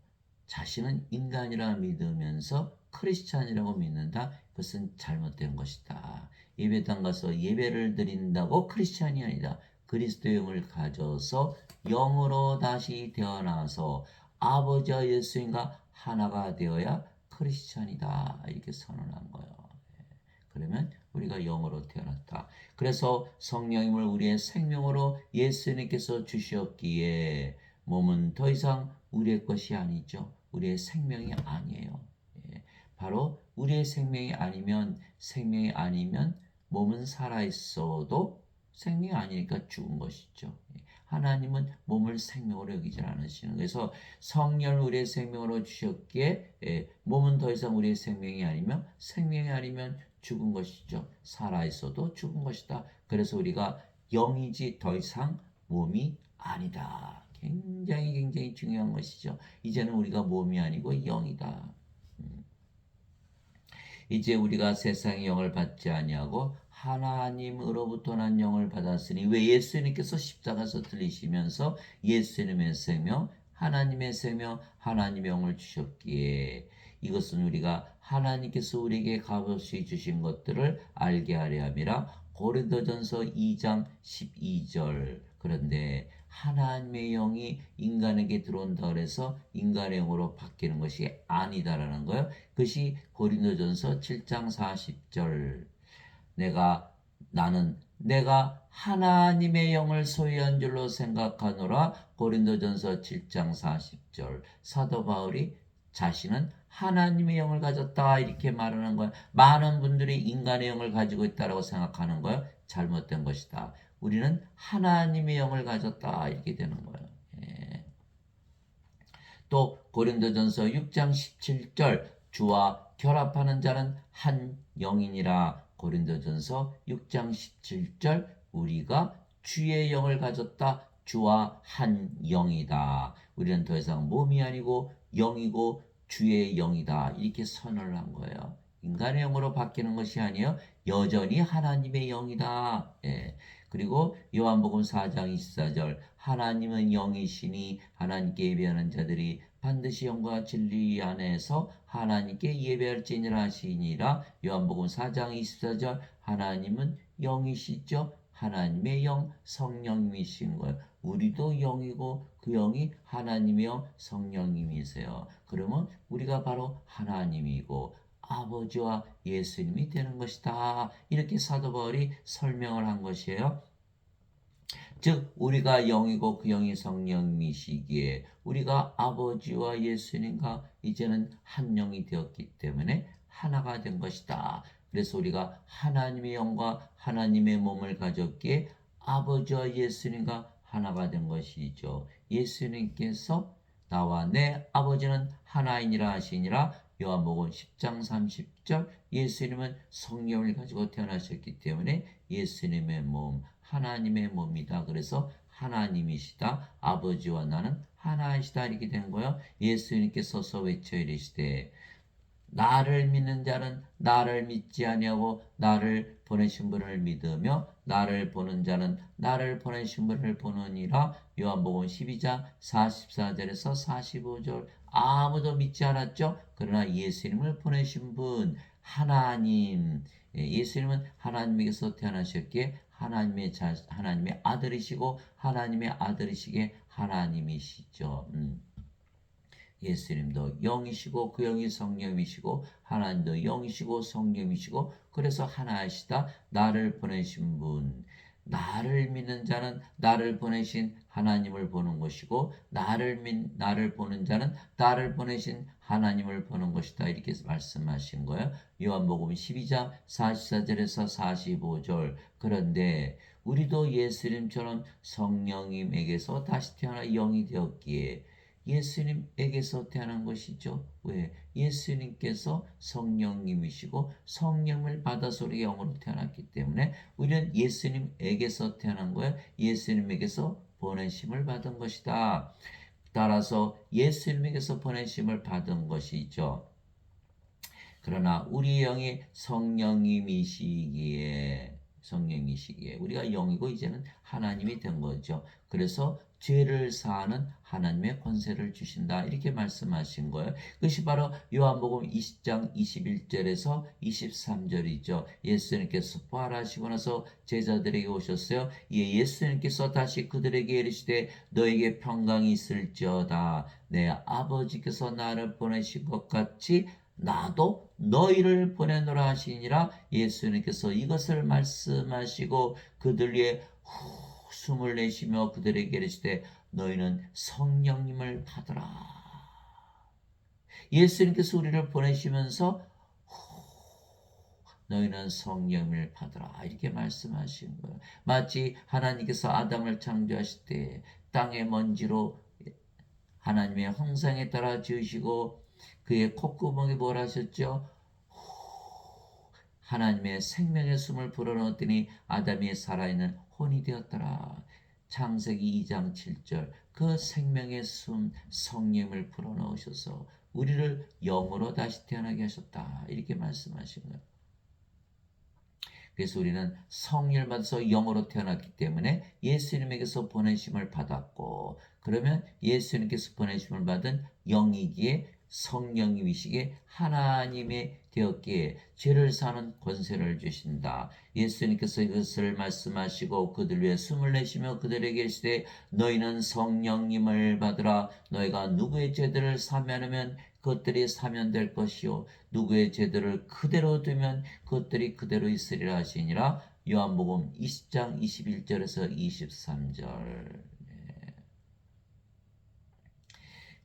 자신은 인간이라 믿으면서 크리스찬이라고 믿는다. 그것은 잘못된 것이다. 예배당 가서 예배를 드린다고 크리스찬이 아니다. 그리스도의 영을 가져서 영으로 다시 태어나서 아버지와 예수님과 하나가 되어야 크리스찬이다. 이렇게 선언한 거예요. 그러면 우리가 영으로 태어났다. 그래서 성령님을 우리의 생명으로 예수님께서 주셨기에 몸은 더 이상 우리의 것이 아니죠. 우리의 생명이 아니에요. 바로 우리의 생명이 아니면 몸은 살아 있어도 생명이 아니니까 죽은 것이죠. 하나님은 몸을 생명으로 여기지 않으시는 그래서 성령을 우리의 생명으로 주셨기에 몸은 더 이상 우리의 생명이 아니면 죽은 것이죠. 살아 있어도 죽은 것이다. 그래서 우리가 영이지 더 이상 몸이 아니다. 굉장히 중요한 것이죠. 이제는 우리가 몸이 아니고 영이다. 이제 우리가 세상의 영을 받지 아니하고 하나님으로부터 난 영을 받았으니 왜 예수님께서 십자가에서 들리시면서 예수님의 생명, 하나님의 생명, 하나님의 영을 주셨기에 이것은 우리가 하나님께서 우리에게 값없이 주신 것들을 알게 하려 함이라. 고린도전서 2장 12절. 그런데 하나님의 영이 인간에게 들어온다 그래서 인간의 영으로 바뀌는 것이 아니다라는 거예요. 그것이 고린도전서 7장 40절. 내가 하나님의 영을 소유한 줄로 생각하노라. 고린도전서 7장 40절. 사도 바울이 자신은 하나님의 영을 가졌다 이렇게 말하는 거예요. 많은 분들이 인간의 영을 가지고 있다라고 생각하는 거예요. 잘못된 것이다. 우리는 하나님의 영을 가졌다 이렇게 되는 거예요. 또 고린도전서 6장 17절 주와 결합하는 자는 한 영이니라. 고린도전서 6장 17절 우리가 주의 영을 가졌다. 주와 한 영이다. 우리는 더 이상 몸이 아니고 영이고 주의 영이다. 이렇게 선언을 한 거예요. 인간의 영으로 바뀌는 것이 아니에요. 여전히 하나님의 영이다. 그리고 요한복음 4장 24절 하나님은 영이시니 하나님께 예배하는 자들이 반드시 영과 진리 안에서 하나님께 예배할지니라 하시니라. 요한복음 4장 24절. 하나님은 영이시죠. 하나님의 영 성령님이신 거예요. 우리도 영이고 그 영이 하나님의 영 성령님이세요. 그러면 우리가 바로 하나님이고 아버지와 예수님이 되는 것이다. 이렇게 사도 바울이 설명을 한 것이에요. 즉 우리가 영이고 그 영이 성령이시기에 우리가 아버지와 예수님과 이제는 한 영이 되었기 때문에 하나가 된 것이다. 그래서 우리가 하나님의 영과 하나님의 몸을 가졌기에 아버지와 예수님과 하나가 된 것이죠. 예수님께서 나와 내 아버지는 하나이니라 하시니라. 요한복음 10장 30절. 예수님은 성령을 가지고 태어나셨기 때문에 예수님의 몸, 하나님의 몸이다. 그래서 하나님이시다. 아버지와 나는 하나이시다. 이렇게 된 거예요. 예수님께서 외쳐 이르시되 나를 믿는 자는 나를 믿지 아니하고 나를 보내신 분을 믿으며 나를 보는 자는 나를 보내신 분을 보느니라. 요한복음 12장 44절에서 45절. 아무도 믿지 않았죠. 그러나 예수님을 보내신 분 하나님, 예수님은 하나님에게서 태어나셨기에 하나님의 아들이시고 하나님의 아들이시기에 하나님이시죠. 예수님도 영이시고 그 영이 성령이시고 하나님도 영이시고 성령이시고 그래서 하나이시다. 나를 보내신 분, 나를 믿는 자는 나를 보내신 하나님을 보는 것이고 나를 보는 자는 나를 보내신 하나님을 보는 것이다. 이렇게 말씀하신 거예요. 요한복음 12장 44절에서 45절. 그런데 우리도 예수님처럼 성령님에게서 다시 태어나 영이 되었기에 예수님에게서 태어난 것이죠. 왜? 예수님께서 성령님이시고 성령을 받아서 우리 영으로 태어났기 때문에 우리는 예수님에게서 태어난 거예요. 예수님에게서 보내심을 받은 것이다. 따라서 예수님에게서 보내심을 받은 것이죠. 그러나 우리 영이 성령님이시기에 우리가 영이고 이제는 하나님이 된 거죠. 그래서 죄를 사하는 하나님의 권세를 주신다. 이렇게 말씀하신 거예요. 그것이 바로 요한복음 20장 21절에서 23절이죠. 예수님께서 부활하시고 나서 제자들에게 오셨어요. 예수님께서 다시 그들에게 이르시되 너에게 평강이 있을지어다. 내 아버지께서 나를 보내신 것 같이 나도 너희를 보내노라 하시니라. 예수님께서 이것을 말씀하시고 그들 위에 숨을 내쉬며 그들에게 이르시되 너희는 성령님을 받으라. 예수님께서 우리를 보내시면서 너희는 성령을 받으라 이렇게 말씀하신 거예요. 마치 하나님께서 아담을 창조하실 때 땅의 먼지로 하나님의 형상에 따라 지으시고 그의 콧구멍에 뭘 하셨죠? 하나님의 생명의 숨을 불어넣었더니 아담이 살아있는 혼이 되었더라. 창세기 2장 7절. 그 생명의 숨 성령을 불어넣으셔서 우리를 영으로 다시 태어나게 하셨다. 이렇게 말씀하신 거예요. 그래서 우리는 성령을 받아서 영으로 태어났기 때문에 예수님에게서 보내심을 받았고 그러면 예수님께서 보내심을 받은 영이기에 성령님이시기에 하나님이 되었기에 죄를 사는 권세를 주신다. 예수님께서 이것을 말씀하시고 그들 위해 숨을 내쉬며 그들에게 이르시되 너희는 성령님을 받으라. 너희가 누구의 죄들을 사면하면 그것들이 사면될 것이요 누구의 죄들을 그대로 두면 그것들이 그대로 있으리라 하시니라. 요한복음 20장 21절에서 23절.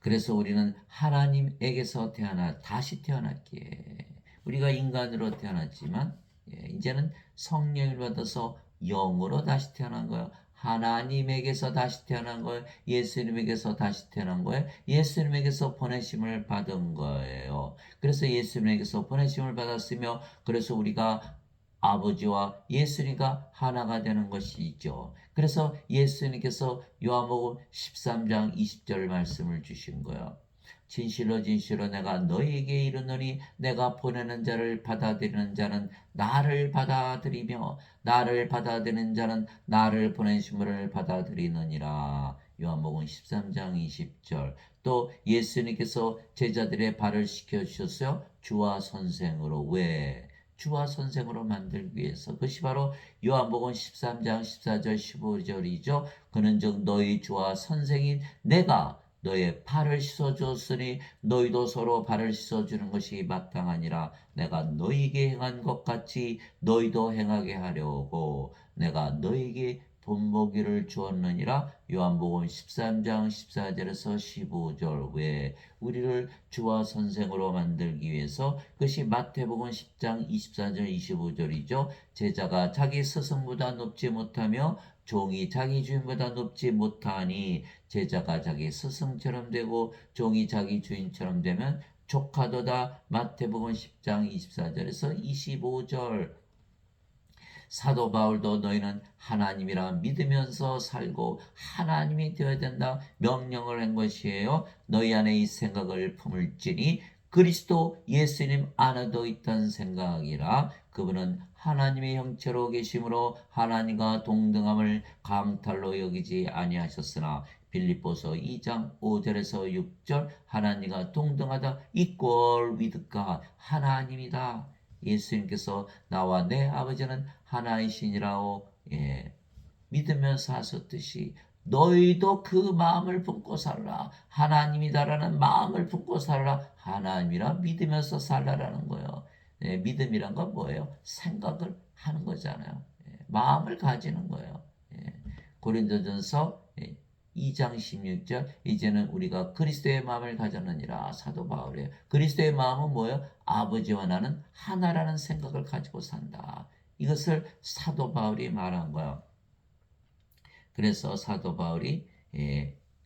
그래서 우리는 하나님에게서 다시 태어났기에 우리가 인간으로 태어났지만 이제는 성령을 받아서 영으로 다시 태어난 거예요. 하나님에게서 다시 태어난 거예요. 예수님에게서 다시 태어난 거예요. 예수님에게서 보내심을 받은 거예요. 그래서 예수님에게서 보내심을 받았으며 그래서 우리가 아버지와 예수님과 하나가 되는 것이죠. 그래서 예수님께서 요한복음 13장 20절 말씀을 주신 거예요. 진실로 진실로 내가 너희에게 이르노니 내가 보내는 자를 받아들이는 자는 나를 받아들이며 나를 받아들이는 자는 나를 보내신 분을 받아들이느니라. 요한복음 13장 20절. 또 예수님께서 제자들의 발을 씻겨주셨어요. 주와 선생으로. 왜? 주와 선생으로 만들기 위해서. 그것이 바로 요한복음 13장 14절 15절이죠. 그는즉 너희 주와 선생인 내가 너의 발을 씻어주었으니 너희도 서로 발을 씻어주는 것이 마땅하니라. 내가 너희에게 행한 것 같이 너희도 행하게 하려고 내가 너희에게 본보기를 주었느니라. 요한복음 13장 14절에서 15절. 왜? 우리를 주와 선생으로 만들기 위해서. 그것이 마태복음 10장 24절 25절이죠. 제자가 자기 스승보다 높지 못하며 종이 자기 주인보다 높지 못하니 제자가 자기 스승처럼 되고 종이 자기 주인처럼 되면 족하도다. 마태복음 10장 24절에서 25절. 사도 바울도 너희는 하나님이라 믿으면서 살고 하나님이 되어야 된다 명령을 한 것이에요. 너희 안에 이 생각을 품을지니 그리스도 예수님 안에도 있던 생각이라. 그분은 하나님의 형체로 계심으로 하나님과 동등함을 강탈로 여기지 아니하셨으나 빌립보서 2장 5절에서 6절 하나님과 동등하다 equal with God 하나님이다. 예수님께서 나와 내 아버지는 하나이시니라고 믿으면서 하셨듯이 너희도 그 마음을 품고 살라. 하나님이다라는 마음을 품고 살라. 하나님이라 믿으면서 살라라는 거예요. 믿음이란 건 뭐예요? 생각을 하는 거잖아요. 마음을 가지는 거예요. 고린도전서 2장 16절 이제는 우리가 그리스도의 마음을 가졌느니라. 사도 바울이에요. 그리스도의 마음은 뭐예요? 아버지와 나는 하나라는 생각을 가지고 산다. 이것을 사도 바울이 말한 거예요. 그래서 사도 바울이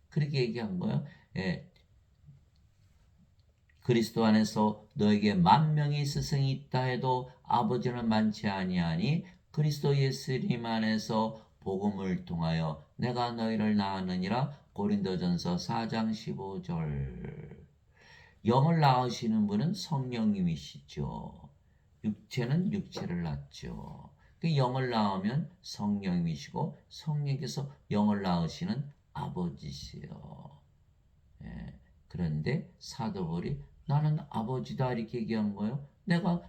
그렇게 얘기한 거예요. 그리스도 안에서 너에게 만명의 스승이 있다 해도 아버지는 많지 아니하니 그리스도 예수님 안에서 복음을 통하여 내가 너희를 낳았느니라. 고린도전서 4장 15절. 영을 낳으시는 분은 성령님이시죠. 육체는 육체를 낳죠. 그 영을 낳으면 성령님이시고 성령께서 영을 낳으시는 아버지시요. 그런데 사도 바울이 나는 아버지다 이렇게 얘기한 거예요. 내가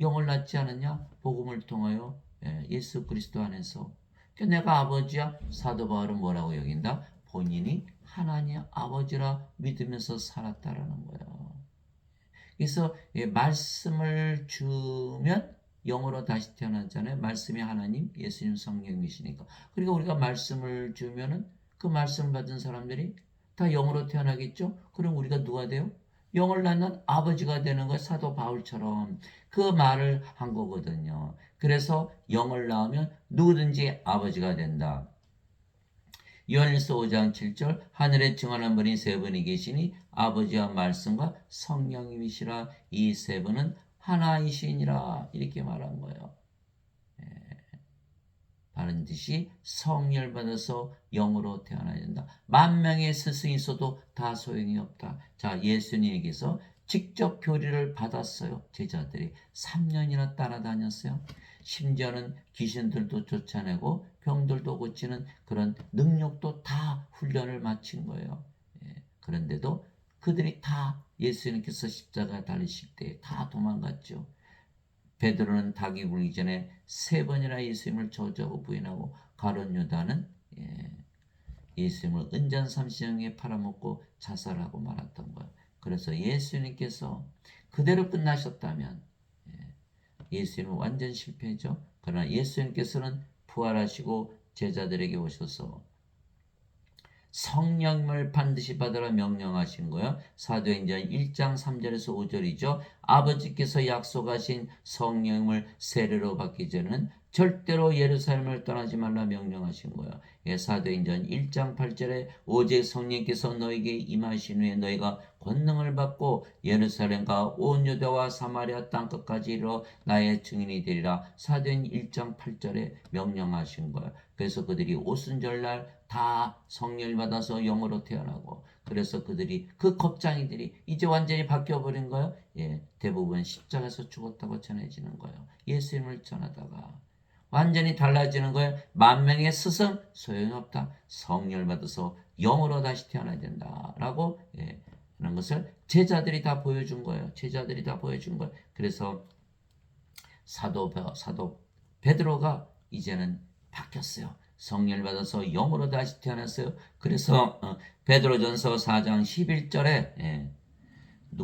영을 낳지 않았냐? 복음을 통하여 예수 그리스도 안에서. 내가 아버지야. 사도 바울은 뭐라고 여긴다? 본인이 하나님 아버지라 믿으면서 살았다라는 거예요. 그래서 말씀을 주면 영으로 다시 태어났잖아요. 말씀이 하나님, 예수님 성령이시니까. 그러니까 우리가 말씀을 주면은 그 말씀을 받은 사람들이 다 영으로 태어나겠죠? 그럼 우리가 누가 돼요? 영을 낳는 아버지가 되는 거예요. 사도 바울처럼 그 말을 한 거거든요. 그래서 영을 낳으면 누구든지 아버지가 된다. 요한일서 5장 7절 하늘에 증언한 분이 세 분이 계시니 아버지와 말씀과 성령님이시라. 이 세 분은 하나이시니라. 이렇게 말한 거예요. 바른 뜻이 성령을 받아서 영으로 태어나야 된다. 만명의 스승이 있어도 다 소용이 없다. 자, 예수님에게서 직접 교리를 받았어요. 제자들이 3년이나 따라다녔어요. 심지어는 귀신들도 쫓아내고 병들도 고치는 그런 능력도 다 훈련을 마친 거예요. 그런데도 그들이 다 예수님께서 십자가 달리실 때 다 도망갔죠. 베드로는 닭이 굴기 전에 3번이나 예수님을 저주하고 부인하고 가룟 유다는 예수님을 은잔 30장에 팔아먹고 자살하고 말았던 거예요. 그래서 예수님께서 그대로 끝나셨다면 예수님은 완전 실패죠. 그러나 예수님께서는 부활하시고 제자들에게 오셔서 성령을 반드시 받으라 명령하신 거예요. 사도행전 1장 3절에서 5절이죠. 아버지께서 약속하신 성령을 세례로 받기 전에는 절대로 예루살렘을 떠나지 말라 명령하신 거예요. 사도행전 1장 8절에 오직 성령께서 너에게 임하신 후에 너희가 권능을 받고 예루살렘과 온 유다와 사마리아 땅끝까지 이르러 나의 증인이 되리라. 사도행전 1장 8절에 명령하신 거예요. 그래서 그들이 오순절날 다 성령을 받아서 영으로 태어나고 그래서 그들이 그 겁쟁이들이 이제 완전히 바뀌어버린 거예요. 대부분 십자가에서 죽었다고 전해지는 거예요. 예수님을 전하다가 완전히 달라지는 거예요. 만명의 스승 소용이 없다. 성령을 받아서 영으로 다시 태어나야 된다라고 하는 것을 제자들이 다 보여준 거예요. 제자들이 다 보여준 거예요. 그래서 사도 베드로가 이제는 바뀌었어요. 성령을 받아서 영으로 다시 태어났어요. 그래서 베드로전서 4장 11절에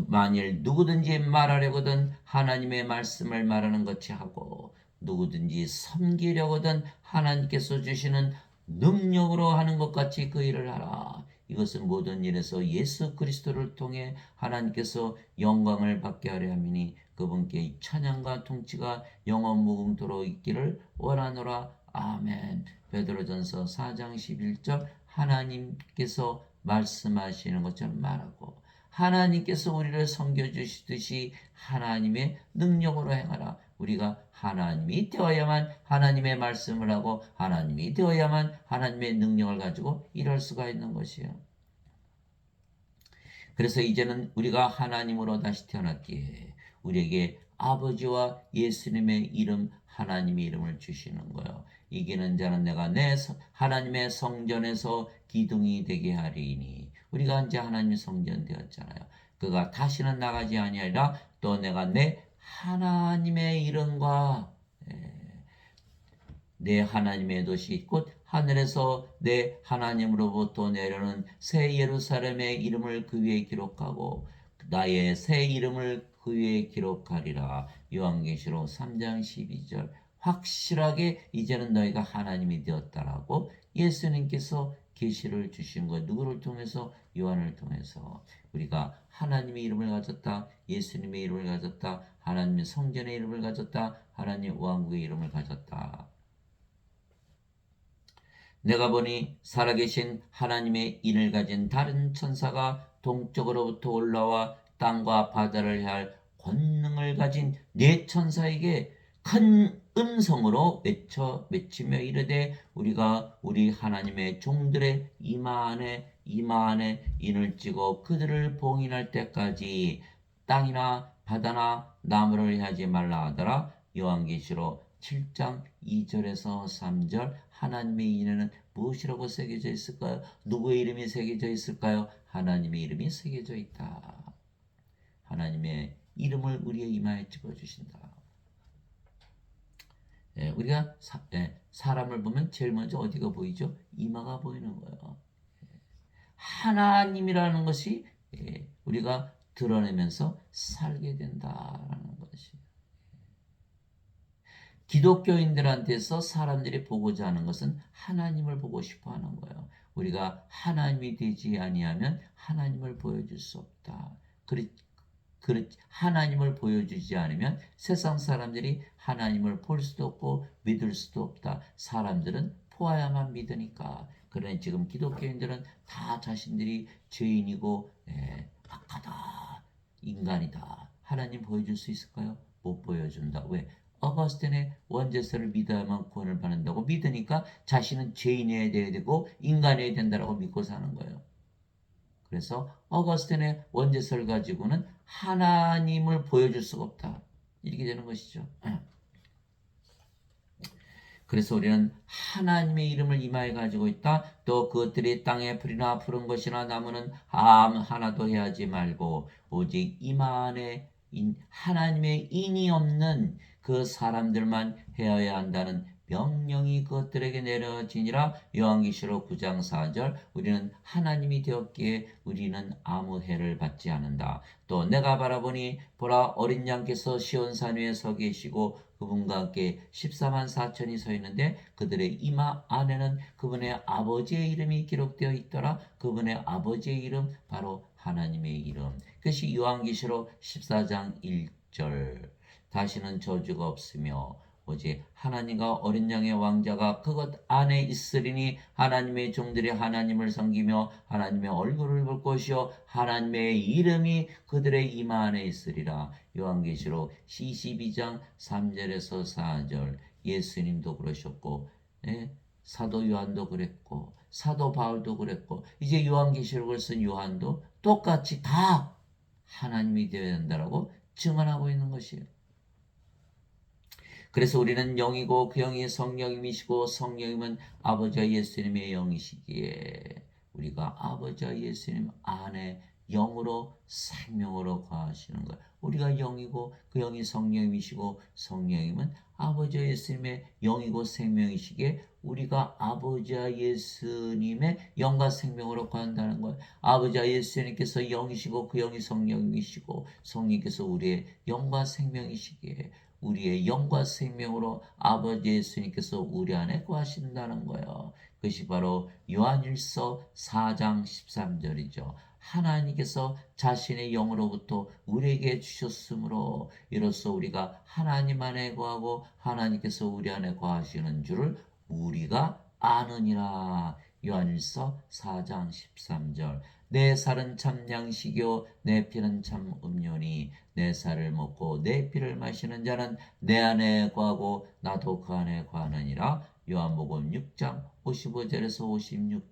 만일 누구든지 말하려거든 하나님의 말씀을 말하는 것이 하고 누구든지 섬기려거든 하나님께서 주시는 능력으로 하는 것 같이 그 일을 하라. 이것은 모든 일에서 예수 그리스도를 통해 하나님께서 영광을 받게 하려 함이니 그분께 찬양과 통치가 영원 무궁토록 있기를 원하노라. 아멘. 베드로전서 4장 11절 하나님께서 말씀하시는 것처럼 말하고 하나님께서 우리를 섬겨주시듯이 하나님의 능력으로 행하라. 우리가 하나님이 되어야만 하나님의 말씀을 하고 하나님이 되어야만 하나님의 능력을 가지고 일할 수가 있는 것이에요. 그래서 이제는 우리가 하나님으로 다시 태어났기에 우리에게 아버지와 예수님의 이름 하나님의 이름을 주시는 거예요. 이기는 자는 내가 내 하나님의 성전에서 기둥이 되게 하리니 우리가 이제 하나님의 성전 되었잖아요. 그가 다시는 나가지 아니하리라. 또 내가 내 하나님의 이름과 내 하나님의 도시 곧 하늘에서 내 하나님으로부터 내려오는 새 예루살렘의 이름을 그 위에 기록하고 나의 새 이름을 그 위에 기록하리라. 요한계시록 3장 12절 확실하게 이제는 너희가 하나님이 되었다라고 예수님께서 계시를 주신 것 누구를 통해서? 요한을 통해서. 우리가 하나님의 이름을 가졌다. 예수님의 이름을 가졌다. 하나님의 성전의 이름을 가졌다. 하나님 왕국의 이름을 가졌다. 내가 보니 살아계신 하나님의 인을 가진 다른 천사가 동쪽으로부터 올라와 땅과 바다를 향할 권능을 가진 네 천사에게 큰 음성으로 외치며 이르되 우리가 우리 하나님의 종들의 이마 안에 인을 찍어 그들을 봉인할 때까지 땅이나 바다나 나무를 하지 말라 하더라. 요한계시록 7장 2절에서 3절 하나님의 인에는 무엇이라고 새겨져 있을까요? 누구의 이름이 새겨져 있을까요? 하나님의 이름이 새겨져 있다. 하나님의 이름을 우리의 이마에 찍어주신다. 우리가 사람을 보면 제일 먼저 어디가 보이죠? 이마가 보이는 거예요. 하나님이라는 것이 우리가 드러내면서 살게 된다라는 것이. 기독교인들한테서 사람들이 보고자 하는 것은 하나님을 보고 싶어 하는 거예요. 우리가 하나님이 되지 아니하면 하나님을 보여줄 수 없다. 하나님을 보여주지 않으면 세상 사람들이 하나님을 볼 수도 없고 믿을 수도 없다. 사람들은 보아야만 믿으니까. 그러니 지금 기독교인들은 다 자신들이 죄인이고 악하다, 인간이다. 하나님 보여줄 수 있을까요? 못 보여준다. 왜? 어거스틴의 원죄서를 믿어야만 구원을 받는다고 믿으니까 자신은 죄인이어야 되고 인간이어야 된다고 믿고 사는 거예요. 그래서 어거스틴의 원죄서를 가지고는 하나님을 보여줄 수가 없다. 이렇게 되는 것이죠. 그래서 우리는 하나님의 이름을 이마에 가지고 있다. 또 그것들이 땅에 풀이나 푸른 것이나 나무는 하나도 해하지 말고 오직 이마 안에 하나님의 인이 없는 그 사람들만 해야 한다는 명령이 그것들에게 내려지니라. 요한계시록 9장 4절 우리는 하나님이 되었기에 우리는 아무 해를 받지 않는다. 또 내가 바라보니 보라 어린 양께서 시온산 위에 서 계시고 그분과 함께 14만 4천이 서 있는데 그들의 이마 안에는 그분의 아버지의 이름이 기록되어 있더라. 그분의 아버지의 이름 바로 하나님의 이름. 그것이 요한계시록 14장 1절 다시는 저주가 없으며 오직 하나님과 어린 양의 왕자가 그것 안에 있으리니 하나님의 종들이 하나님을 섬기며 하나님의 얼굴을 볼 것이요 하나님의 이름이 그들의 이마 안에 있으리라. 요한계시록 22장 3절에서 4절 예수님도 그러셨고 사도 요한도 그랬고 사도 바울도 그랬고 이제 요한계시록을 쓴 요한도 똑같이 다 하나님이 되어야 된다라고 증언하고 있는 것이에요. 그래서 우리는 영이고 그 영이 성령님이시고 성령님은 아버지와 예수님의 영이시기에 우리가 아버지와 예수님 안에 영으로 생명으로 거하시는 거예요. 우리가 영이고 그 영이 성령이시고 성령님은 아버지와 예수님의 영이고 생명이시기에 우리가 아버지와 예수님의 영과 생명으로 거한다는 거예요. 아버지와 예수님께서 영이시고 그 영이 성령이시고 성령께서 우리의 영과 생명이시기에 우리의 영과 생명으로 아버지 예수님께서 우리 안에 거하신다는 거예요. 그것이 바로 요한일서 4장 13절이죠. 하나님께서 자신의 영으로부터 우리에게 주셨으므로 이로써 우리가 하나님 안에 거하고 하나님께서 우리 안에 거하시는 줄을 우리가 아느니라. 요한일서 4장 13절. 내 살은 참 양식이요 내 피는 참 음료니 내 살을 먹고 내 피를 마시는 자는 내 안에 거하고 나도 그 안에 거하느니라. 요한복음 6장 55절에서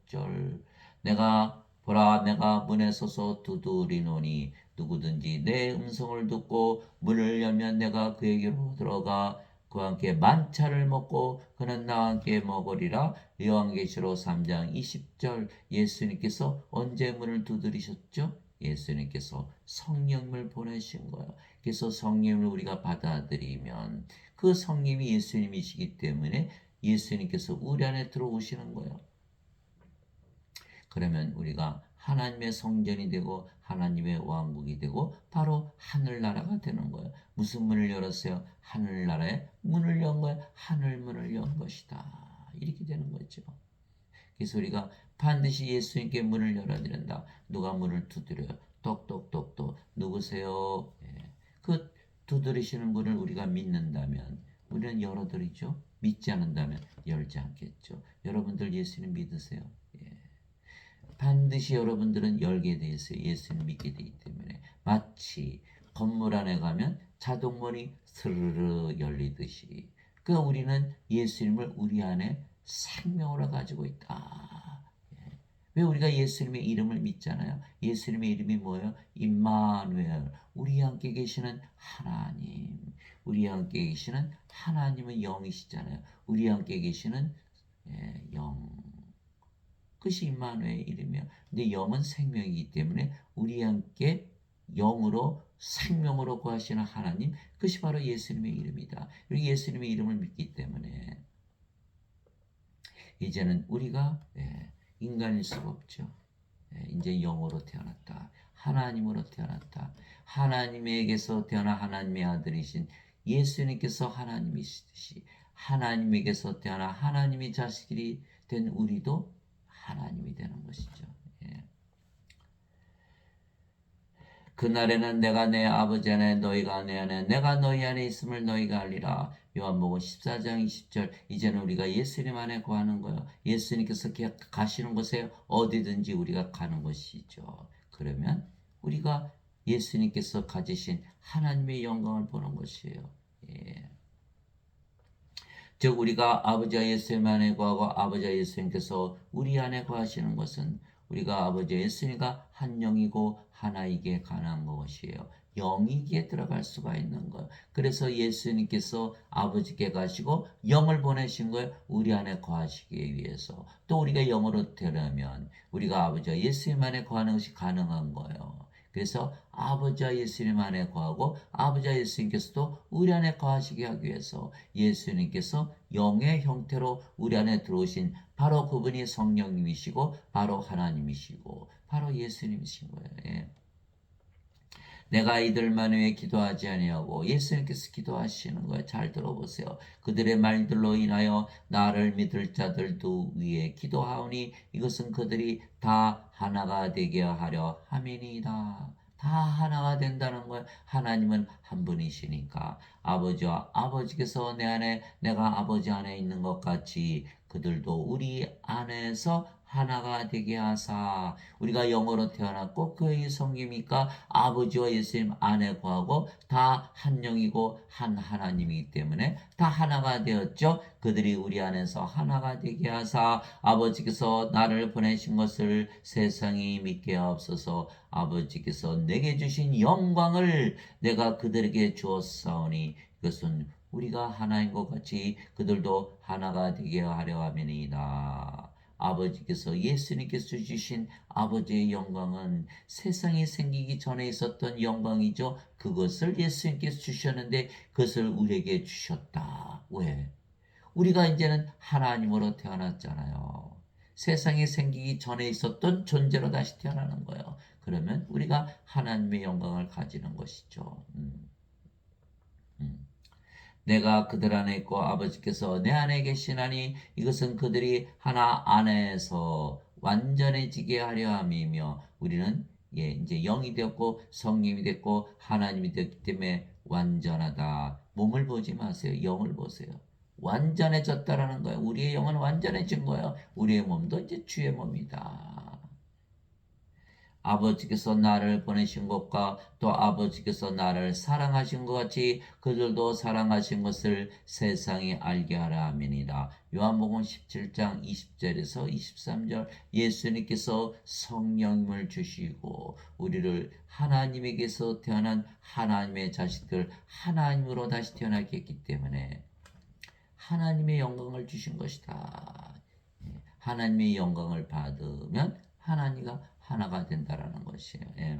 56절. 내가 보라 내가 문에 서서 두드리노니 누구든지 내 음성을 듣고 문을 열면 내가 그에게로 들어가 그와 함께 만차를 먹고 그는 나와 함께 먹으리라. 요한계시록 3장 20절. 예수님께서 언제 문을 두드리셨죠? 예수님께서 성령을 보내신 거예요. 그래서 성령을 우리가 받아들이면 그 성령이 예수님이시기 때문에 예수님께서 우리 안에 들어오시는 거예요. 그러면 우리가 하나님의 성전이 되고 하나님의 왕국이 되고 바로 하늘나라가 되는 거예요. 무슨 문을 열었어요? 하늘나라의 문을 연 거예요. 하늘문을 연 것이다. 이렇게 되는 거죠. 그래서 우리가 반드시 예수님께 문을 열어야 된다. 누가 문을 두드려요? 똑똑똑똑. 누구세요? 예. 그 두드리시는 분을 우리가 믿는다면 우리는 열어드리죠. 믿지 않는다면 열지 않겠죠. 여러분들 예수님 믿으세요? 예. 반드시 여러분들은 열게 돼 있어요. 예수님 믿게 되기 때문에. 마치 건물 안에 가면 자동문이 스르르 열리듯이 그 우리는 예수님을 우리 안에 생명으로 가지고 있다. 예. 왜 우리가 예수님의 이름을 믿잖아요. 예수님의 이름이 뭐예요? 임마누엘. 우리 함께 계시는 하나님. 우리 함께 계시는 하나님은 영이시잖아요. 우리 함께 계시는 영. 그것이 임마누엘 이름이에요. 근데 영은 생명이기 때문에 우리 함께 영으로 생명으로 거하시는 하나님, 그것이 바로 예수님의 이름이다. 예수님의 이름을 믿기 때문에 이제는 우리가 인간일 수가 없죠. 이제 영으로 태어났다. 하나님으로 태어났다. 하나님에게서 태어난 하나님의 아들이신 예수님께서 하나님이시듯이 하나님에게서 태어난 하나님의 자식이 된 우리도 하나님이 되는 것이죠. 예. 그날에는 내가 내 아버지 안에 너희가 내 안에 내가 너희 안에 있음을 너희가 알리라. 요한복음 14장 20절. 이제는 우리가 예수님 안에 거하는 거예요. 예수님께서 가시는 곳에 어디든지 우리가 가는 것이죠. 그러면 우리가 예수님께서 가지신 하나님의 영광을 보는 것이에요. 예. 즉 우리가 아버지와 예수님 안에 거하고 아버지와 예수님께서 우리 안에 거하시는 것은 우리가 아버지 예수님과 한 영이고 하나이기에 가능한 것이에요. 영이기에 들어갈 수가 있는 거예요. 그래서 예수님께서 아버지께 가시고 영을 보내신 거예요. 우리 안에 거하시기 위해서. 또 우리가 영으로 되려면 우리가 아버지와 예수님 안에 거하는 것이 가능한 거예요. 그래서 아버지와 예수님 안에 거하고 아버지와 예수님께서도 우리 안에 거하시게 하기 위해서 예수님께서 영의 형태로 우리 안에 들어오신 바로 그분이 성령님이시고 바로 하나님이시고 바로 예수님이신 거예요. 예. 내가 이들만 위해 기도하지 아니하고 예수님께서 기도하시는 거예요. 잘 들어보세요. 그들의 말들로 인하여 나를 믿을 자들도 위해 기도하오니 이것은 그들이 다 하나가 되게 하려 함이니이다. 다 하나가 된다는 거예요. 하나님은 한 분이시니까 아버지와 아버지께서 내 안에 내가 아버지 안에 있는 것 같이 그들도 우리 안에서 하나가 되게 하사. 우리가 영으로 태어났고 그의 성님이니까 아버지와 예수님 안에 거하고 다 한 영이고 한 하나님이기 때문에 다 하나가 되었죠. 그들이 우리 안에서 하나가 되게 하사 아버지께서 나를 보내신 것을 세상이 믿게 하옵소서. 아버지께서 내게 주신 영광을 내가 그들에게 주었사오니 이것은 우리가 하나인 것 같이 그들도 하나가 되게 하려 함이니이다. 아버지께서 예수님께서 주신 아버지의 영광은 세상이 생기기 전에 있었던 영광이죠. 그것을 예수님께서 주셨는데 그것을 우리에게 주셨다. 왜? 우리가 이제는 하나님으로 태어났잖아요. 세상이 생기기 전에 있었던 존재로 다시 태어나는 거예요. 그러면 우리가 하나님의 영광을 가지는 것이죠. 음. 내가 그들 안에 있고 아버지께서 내 안에 계시나니 이것은 그들이 하나 안에서 완전해지게 하려 함이며 우리는 이제 영이 되었고 성령이 됐고 하나님이 되었기 때문에 완전하다. 몸을 보지 마세요. 영을 보세요. 완전해졌다라는 거예요. 우리의 영은 완전해진 거예요. 우리의 몸도 이제 주의 몸이다. 아버지께서 나를 보내신 것과 또 아버지께서 나를 사랑하신 것 같이 그들도 사랑하신 것을 세상이 알게 하라 함이니라. 요한복음 17장 20절에서 23절 예수님께서 성령을 주시고 우리를 하나님에게서 태어난 하나님의 자식들 하나님으로 다시 태어나게 했기 때문에 하나님의 영광을 주신 것이다. 하나님의 영광을 받으면 하나님과 하나가 된다라는 것이에요. 예.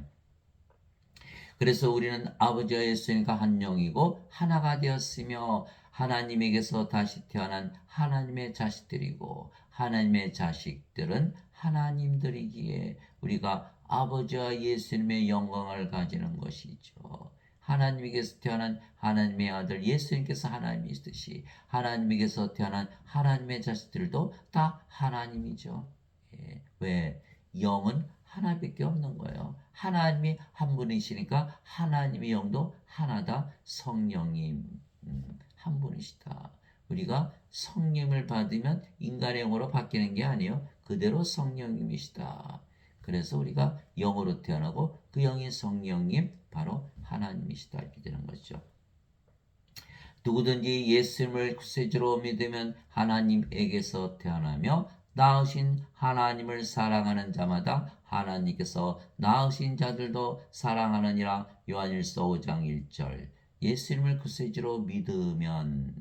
그래서 우리는 아버지와 예수님과 한 영이고 하나가 되었으며 하나님에게서 다시 태어난 하나님의 자식들이고 하나님의 자식들은 하나님들이기에 우리가 아버지와 예수님의 영광을 가지는 것이죠. 하나님에게서 태어난 하나님의 아들 예수님께서 하나님이시듯이 하나님에게서 태어난 하나님의 자식들도 다 하나님이죠. 예. 왜? 영은 하나밖에 없는 거예요. 하나님이 한 분이시니까 하나님의 영도 하나다. 성령님 한 분이시다. 우리가 성령을 받으면 인간의 영으로 바뀌는 게 아니에요. 그대로 성령님이시다. 그래서 우리가 영으로 태어나고 그 영이 성령님 바로 하나님이시다 이렇게 되는 거죠. 누구든지 예수님을 구세주로 믿으면 하나님에게서 태어나며 낳으신 하나님을 사랑하는 자마다 하나님께서 낳으신 자들도 사랑하느니라. 요한일서 5장 1절. 예수님을 구세주로 믿으면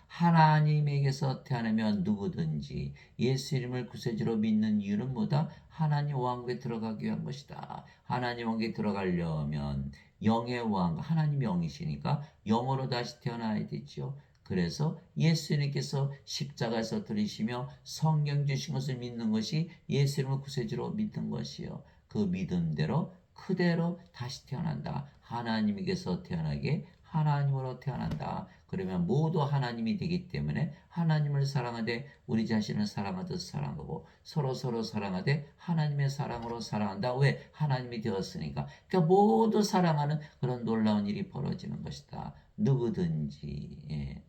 하나님에게서 태어나면 누구든지 예수님을 구세주로 믿는 이유는 뭐다? 하나님 왕국에 들어가기 위한 것이다. 하나님 왕국에 들어가려면 영의 왕, 하나님 영이시니까 영으로 다시 태어나야 되죠. 그래서 예수님께서 십자가에서 들이시며 성경 주신 것을 믿는 것이 예수님을 구세주로 믿는 것이요. 그 믿음대로 그대로 다시 태어난다. 하나님에게서 태어나게 하나님으로 태어난다. 그러면 모두 하나님이 되기 때문에 하나님을 사랑하되 우리 자신을 사랑하듯 사랑하고 서로 사랑하되 하나님의 사랑으로 사랑한다. 왜? 하나님이 되었으니까. 그러니까 모두 사랑하는 그런 놀라운 일이 벌어지는 것이다. 누구든지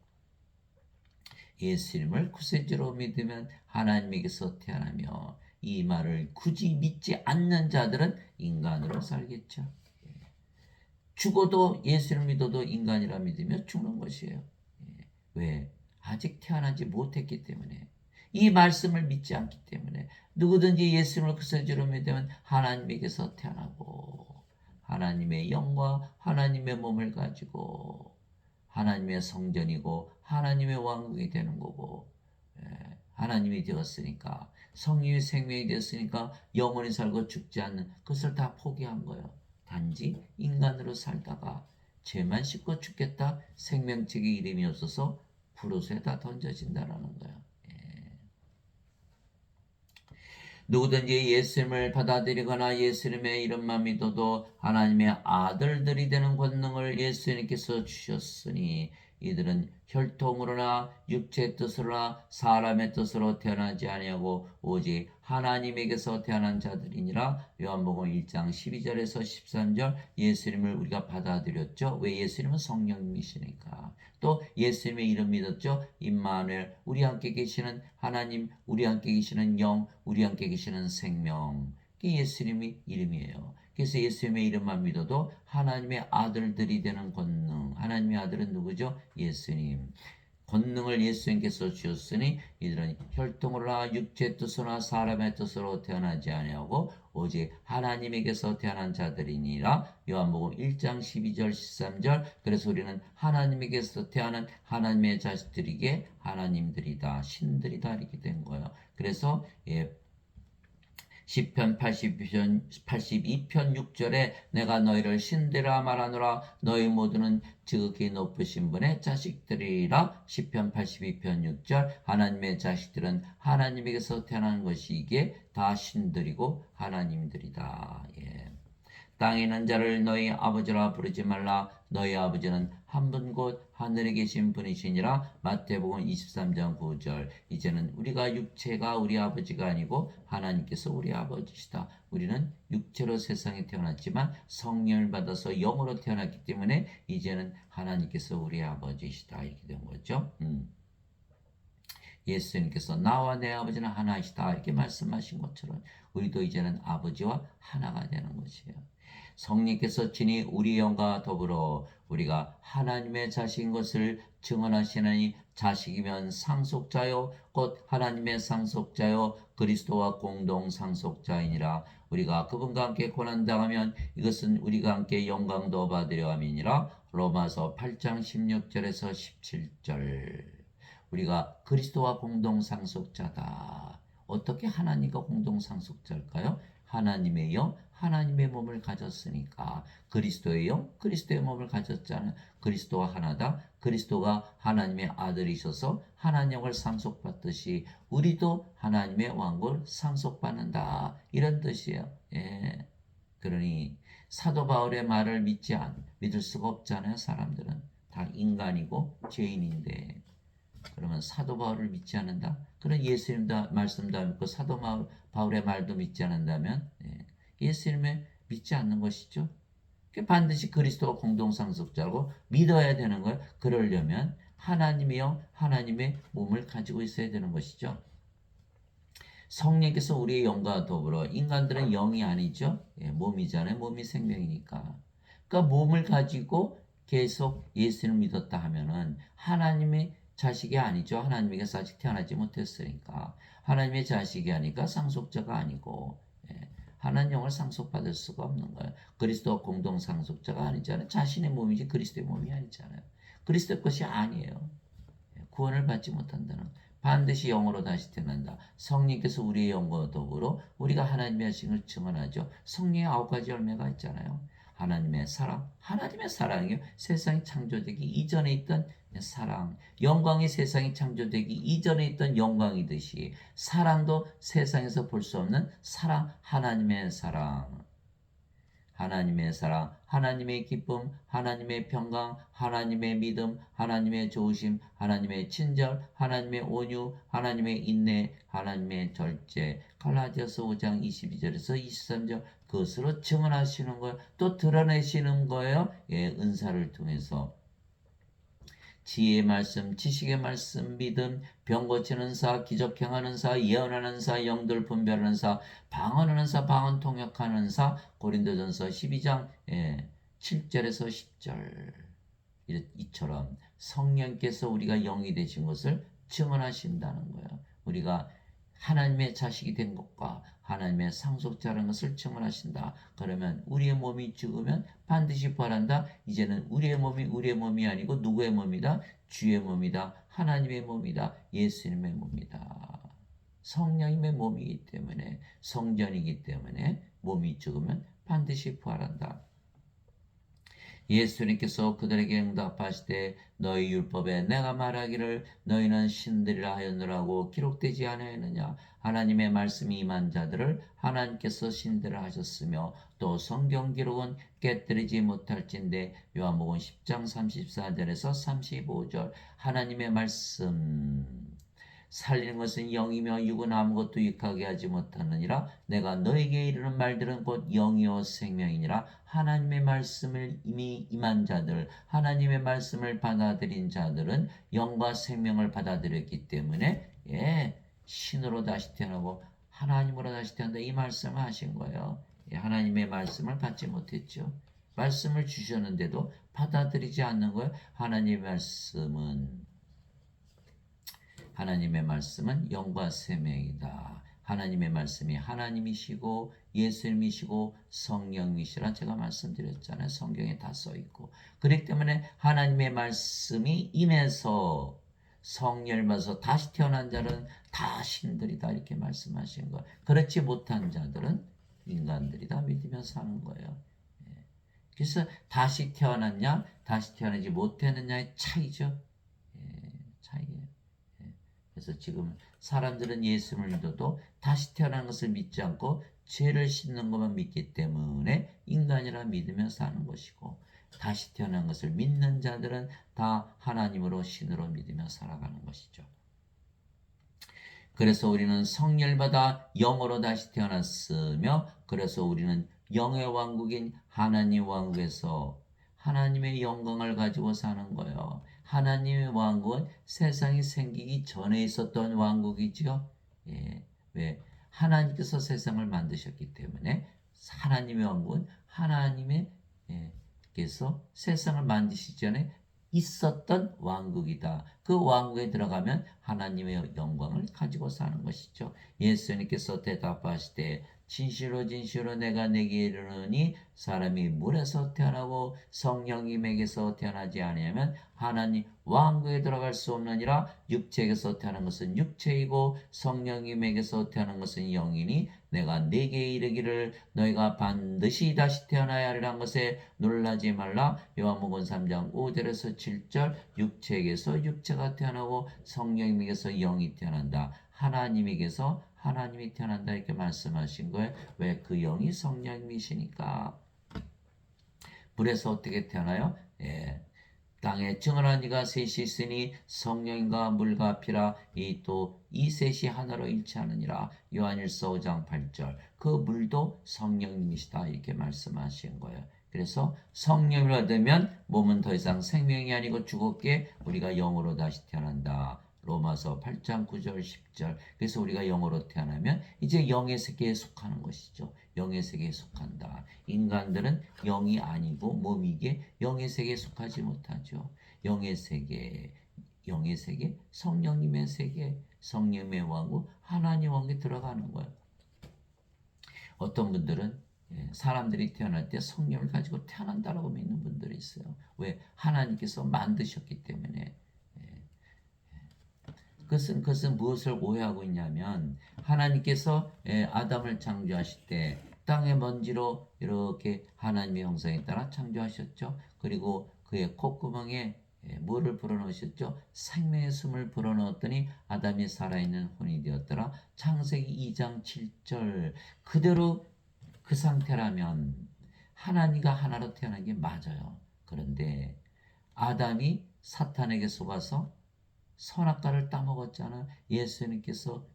예수님을 구세주로 믿으면 하나님에게서 태어나며 이 말을 굳이 믿지 않는 자들은 인간으로 살겠죠. 죽어도 예수를 믿어도 인간이라 믿으며 죽는 것이에요. 왜? 아직 태어나지 못했기 때문에. 이 말씀을 믿지 않기 때문에. 누구든지 예수를 구세주로 믿으면 하나님에게서 태어나고 하나님의 영과 하나님의 몸을 가지고 하나님의 성전이고 하나님의 왕국이 되는 거고 하나님이 되었으니까 성령의 생명이 되었으니까 영원히 살고 죽지 않는 그것을 다 포기한 거예요. 단지 인간으로 살다가 죄만 씻고 죽겠다. 생명책의 이름이 없어서 불옷에다 던져진다라는 거예요. 누구든지 예수님을 받아들이거나 예수님의 이름만 믿어도 하나님의 아들들이 되는 권능을 예수님께서 주셨으니 이들은 혈통으로나 육체의 뜻으로나 사람의 뜻으로 태어나지 아니하고 오직 하나님에게서 태어난 자들이니라. 요한복음 1장 12절에서 13절 예수님을 우리가 받아들였죠. 왜? 예수님은 성령님이시니까. 또 예수님의 이름 믿었죠. 임마누엘, 우리 함께 계시는 하나님, 우리 함께 계시는 영, 우리 함께 계시는 생명. 그게 예수님의 이름이에요. 그래서 예수님의 이름만 믿어도 하나님의 아들들이 되는 권능. 하나님의 아들은 누구죠? 예수님. 권능을 예수님께서 주셨으니 이들은 혈통으로나 육체의 뜻으로나 사람의 뜻으로 태어나지 아니하고 오직 하나님에게서 태어난 자들이니라. 요한복음 1장 12절 13절. 그래서 우리는 하나님에게서 태어난 하나님의 자식들이기에 하나님들이다, 신들이다 이렇게 된 거예요. 그래서 시편 82편 6절에 내가 너희를 신들아 말하노라 너희 모두는 지극히 높으신 분의 자식들이라. 시편 82편 6절. 하나님의 자식들은 하나님에게서 태어난 것이기에 다 신들이고 하나님들이다. 예. 땅에 있는 자를 너희 아버지라 부르지 말라. 너희 아버지는 한 분 곧 하늘에 계신 분이시니라. 마태복음 23장 9절. 이제는 우리가 육체가 우리 아버지가 아니고 하나님께서 우리 아버지시다. 우리는 육체로 세상에 태어났지만 성령을 받아서 영으로 태어났기 때문에 이제는 하나님께서 우리 아버지시다 이렇게 된 거죠. 예수님께서 나와 내 아버지는 하나이시다 이렇게 말씀하신 것처럼 우리도 이제는 아버지와 하나가 되는 것이에요. 성령께서 친히 우리 영과 더불어 우리가 하나님의 자식인 것을 증언하시느니 자식이면 상속자요 곧 하나님의 상속자요 그리스도와 공동 상속자이니라. 우리가 그분과 함께 고난당하면 이것은 우리가 함께 영광도 받으려 함이니라. 로마서 8장 16절에서 17절. 우리가 그리스도와 공동 상속자다. 어떻게 하나님과 공동 상속자일까요? 하나님의 영, 하나님의 몸을 가졌으니까. 그리스도의 영, 그리스도의 몸을 가졌잖아요. 그리스도와 하나다. 그리스도가 하나님의 아들이셔서 하나님을 상속받듯이 우리도 하나님의 왕국을 상속받는다. 이런 뜻이에요. 예. 그러니 사도 바울의 말을 믿을 수가 없잖아요. 사람들은 다 인간이고 죄인인데. 그러면 사도 바울을 믿지 않는다? 그런 예수님 말씀도 안 믿고 사도 바울의 말도 믿지 않는다면 예수님을 믿지 않는 것이죠. 반드시 그리스도가 공동상속자고 믿어야 되는 거예요. 그러려면 하나님의 영, 하나님의 몸을 가지고 있어야 되는 것이죠. 성령께서 우리의 영과 더불어 인간들은 영이 아니죠. 몸이잖아요. 몸이 생명이니까. 그러니까 몸을 가지고 계속 예수를 믿었다 하면은 하나님의 자식이 아니죠. 하나님에게서 아직 태어나지 못했으니까. 하나님의 자식이 아니까 상속자가 아니고 하나님 영을 상속받을 수가 없는 거예요. 그리스도와 공동 상속자가 아니잖아요. 자신의 몸이지 그리스도의 몸이 아니잖아요. 그리스도의 것이 아니에요. 구원을 받지 못한다는 반드시 영으로 다시 태어난다. 성령께서 우리의 영과 더불어 우리가 하나님의 자식을 증언하죠. 성령의 9가지 열매가 있잖아요. 하나님의 사랑, 하나님의 사랑이요. 세상이 창조되기 이전에 있던 사랑, 영광이 세상이 창조되기 이전에 있던 영광이듯이 사랑도 세상에서 볼 수 없는 사랑, 하나님의 사랑. 하나님의 사랑, 하나님의 기쁨, 하나님의 평강, 하나님의 믿음, 하나님의 좋으심, 하나님의 친절, 하나님의 온유, 하나님의 인내, 하나님의 절제. 갈라디아서 5장 22절에서 23절 그것으로 증언하시는 거예요. 또 드러내시는 거예요. 은사를 통해서. 지혜의 말씀, 지식의 말씀, 믿음, 병 고치는 사, 기적 행하는 사, 예언하는 사, 영들 분별하는 사, 방언하는 사, 방언 통역하는 사. 고린도전서 12장 7절에서 10절. 이처럼 성령께서 우리가 영이 되신 것을 증언하신다는 거예요. 우리가 하나님의 자식이 된 것과 하나님의 상속자라는 것을 증언하신다. 그러면 우리의 몸이 죽으면 반드시 부활한다. 이제는 우리의 몸이 아니고 누구의 몸이다? 주의 몸이다. 하나님의 몸이다. 예수님의 몸이다. 성령님의 몸이기 때문에 성전이기 때문에 몸이 죽으면 반드시 부활한다. 예수님께서 그들에게 응답하시되 너희 율법에 내가 말하기를 너희는 신들이라 하였느라고 기록되지 아니하였느냐. 하나님의 말씀이 임한 자들을 하나님께서 신들을 하셨으며 또 성경 기록은 깨뜨리지 못할진대. 요한복음 10장 34절에서 35절. 하나님의 말씀 살리는 것은 영이며 육은 아무것도 유익하게 하지 못하느니라. 내가 너에게 이르는 말들은 곧 영이요 생명이니라. 하나님의 말씀을 이미 임한 자들, 하나님의 말씀을 받아들인 자들은 영과 생명을 받아들였기 때문에 신으로 다시 태어나고 하나님으로 다시 태어난다. 이 말씀을 하신 거예요. 하나님의 말씀을 받지 못했죠. 말씀을 주셨는데도 받아들이지 않는 거예요. 하나님의 말씀은 하나님의 말씀은 영과 생명이다. 하나님의 말씀이 하나님이시고 예수님이시고 성령이시라 제가 말씀드렸잖아요. 성경에 다 써있고. 그렇기 때문에 하나님의 말씀이 임해서 성령을 다시 태어난 자는 다 신들이다 이렇게 말씀하신 거예요. 그렇지 못한 자들은 인간들이다 믿으며 사는 거예요. 그래서 다시 태어났냐 다시 태어나지 못했느냐의 차이죠. 차이예요. 그래서 지금 사람들은 예수를 믿어도 다시 태어난 것을 믿지 않고 죄를 씻는 것만 믿기 때문에 인간이라 믿으며 사는 것이고, 다시 태어난 것을 믿는 자들은 다 하나님으로 신으로 믿으며 살아가는 것이죠. 그래서 우리는 성령을 받아 영으로 다시 태어났으며, 그래서 우리는 영의 왕국인 하나님 왕국에서 하나님의 영광을 가지고 사는 거예요. 하나님의 왕국은 세상이 생기기 전에 있었던 왕국이죠. 왜? 하나님께서 세상을 만드셨기 때문에 하나님의 왕국은 하나님의 께서 세상을 만드시기 전에 있었던 왕국이다. 그 왕국에 들어가면 하나님의 영광을 가지고 사는 것이죠. 예수님께서 대답하시되 진실로 진실로 내가 내게 이르노니 사람이 물에서 태어나고 성령님에게서 태어나지 아니하면 하나님 왕국에 들어갈 수 없느니라. 육체에게서 태어난 것은 육체이고 성령님에게서 태어난 것은 영이니 내가 네게 이르기를 너희가 반드시 다시 태어나야 하리란 것에 놀라지 말라. 요한복음 3장 5절에서 7절 육체에게서 육체가 태어나고 성령님에게서 영이 태어난다. 하나님에게서 하나님이 태어난다 이렇게 말씀하신 거예요. 왜? 그 영이 성령님이시니까. 불에서 어떻게 태어나요? 땅에 증언한 이가 셋이 있으니 성령과 물과 피라 이 셋이 하나로 일치하느니라. 요한일서 5장 8절. 그 물도 성령님이시다 이렇게 말씀하신 거예요. 그래서 성령을 받으면 몸은 더 이상 생명이 아니고 죽었기에 우리가 영으로 다시 태어난다. 로마서 8장 9절 10절. 그래서 우리가 영으로 태어나면 이제 영의 세계에 속하는 것이죠. 영의 세계에 속한다. 인간들은 영이 아니고 몸이기에 영의 세계에 속하지 못하죠. 영의 세계, 성령님의 세계, 성령의 왕국, 하나님 왕국에 들어가는 거예요. 어떤 분들은 사람들이 태어날 때 성령을 가지고 태어난다라고 믿는 분들이 있어요. 왜? 하나님께서 만드셨기 때문에. 그것은 무엇을 오해하고 있냐면, 하나님께서 아담을 창조하실 때 땅의 먼지로 이렇게 하나님의 형상에 따라 창조하셨죠. 그리고 그의 콧구멍에 뭐를 불어넣으셨죠? 생명의 숨을 불어넣었더니 아담이 살아있는 혼이 되었더라. 창세기 2장 7절. 그대로 그 상태라면 하나님과 하나로 태어난 게 맞아요. 그런데 아담이 사탄에게 속아서 선악과를 따먹었잖아. 예수님께서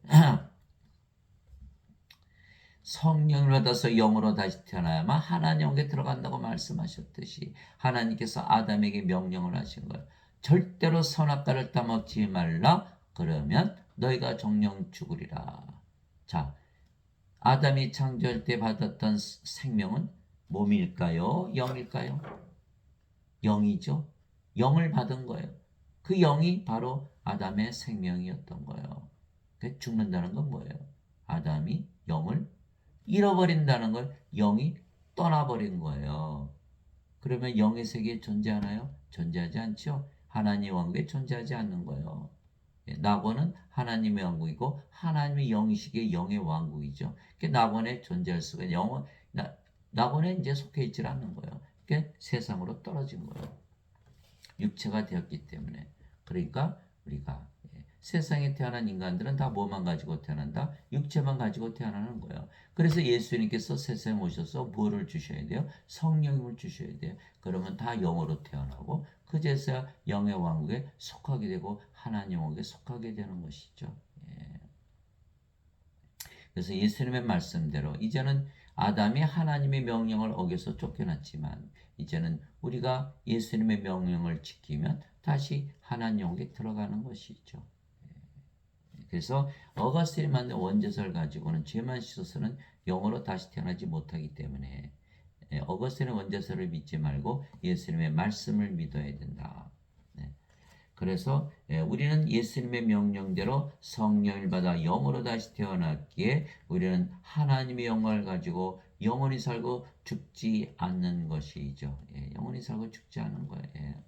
성령을 받아서 영으로 다시 태어나야만 하나님께 들어간다고 말씀하셨듯이 하나님께서 아담에게 명령을 하신 거예요. 절대로 선악과를 따먹지 말라. 그러면 너희가 정령 죽으리라. 자, 아담이 창조할 때 받았던 생명은 몸일까요? 영일까요? 영이죠. 영을 받은 거예요. 그 영이 바로 아담의 생명이었던 거예요. 죽는다는 건 뭐예요? 아담이 영을 잃어버린다는 걸 영이 떠나버린 거예요. 그러면 영의 세계에 존재하나요? 존재하지 않죠. 하나님의 왕국에 존재하지 않는 거예요. 낙원은 하나님의 왕국이고 하나님의 영이시기에 영의 왕국이죠. 낙원에 존재할 수가 영은 낙원에 이제 속해 있지 않는 거예요. 세상으로 떨어진 거예요. 육체가 되었기 때문에. 그러니까 우리가 세상에 태어난 인간들은 다 뭐만 가지고 태어난다? 육체만 가지고 태어나는 거예요. 그래서 예수님께서 세상에 오셔서 뭐를 주셔야 돼요? 성령님을 주셔야 돼요. 그러면 다 영으로 태어나고 그제서야 영의 왕국에 속하게 되고 하나님 왕국에 속하게 되는 것이죠. 그래서 예수님의 말씀대로 이제는 아담이 하나님의 명령을 어겨서 쫓겨났지만 이제는 우리가 예수님의 명령을 지키면 다시 하나님 왕국에 들어가는 것이죠. 그래서 어거스틴이 만든 원죄설 가지고는 죄만 씻어서는 영으로 다시 태어나지 못하기 때문에 어거스틴의 원죄설을 믿지 말고 예수님의 말씀을 믿어야 된다. 그래서 우리는 예수님의 명령대로 성령을 받아 영으로 다시 태어났기에 우리는 하나님의 영광을 가지고 영원히 살고 죽지 않는 것이죠. 영원히 살고 죽지 않는 거예요.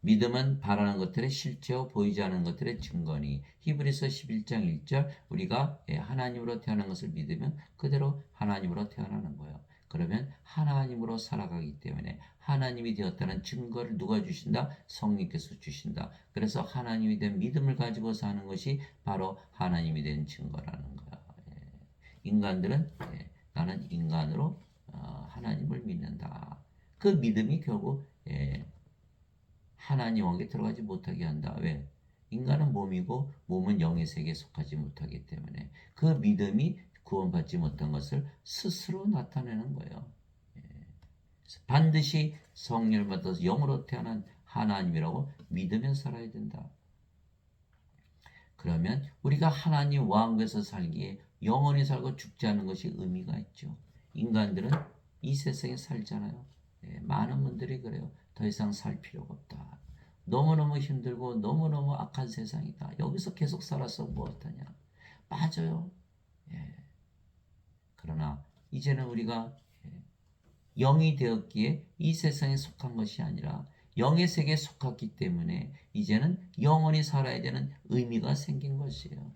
믿음은 바라는 것들의 실체요 보이지 않는 것들의 증거니. 히브리서 11장 1절 우리가 하나님으로 태어난 것을 믿으면 그대로 하나님으로 태어나는 거예요. 그러면 하나님으로 살아가기 때문에 하나님이 되었다는 증거를 누가 주신다? 성령께서 주신다. 그래서 하나님이 된 믿음을 가지고 사는 것이 바로 하나님이 된 증거라는 거야. 인간들은 나는 인간으로 하나님을 믿는다. 그 믿음이 결국 하나님 왕국에 들어가지 못하게 한다. 왜? 인간은 몸이고 몸은 영의 세계에 속하지 못하기 때문에 그 믿음이 구원받지 못한 것을 스스로 나타내는 거예요. 반드시 성령을 받아서 영으로 태어난 하나님이라고 믿으며 살아야 된다. 그러면 우리가 하나님 왕국에서 살기에 영원히 살고 죽지 않는 것이 의미가 있죠. 인간들은 이 세상에 살잖아요. 많은 분들이 그래요. 더 이상 살 필요가 없다. 너무너무 힘들고 너무너무 악한 세상이다. 여기서 계속 살아서 무엇하냐. 맞아요. 그러나 이제는 우리가 영이 되었기에 이 세상에 속한 것이 아니라 영의 세계에 속했기 때문에 이제는 영원히 살아야 되는 의미가 생긴 것이에요.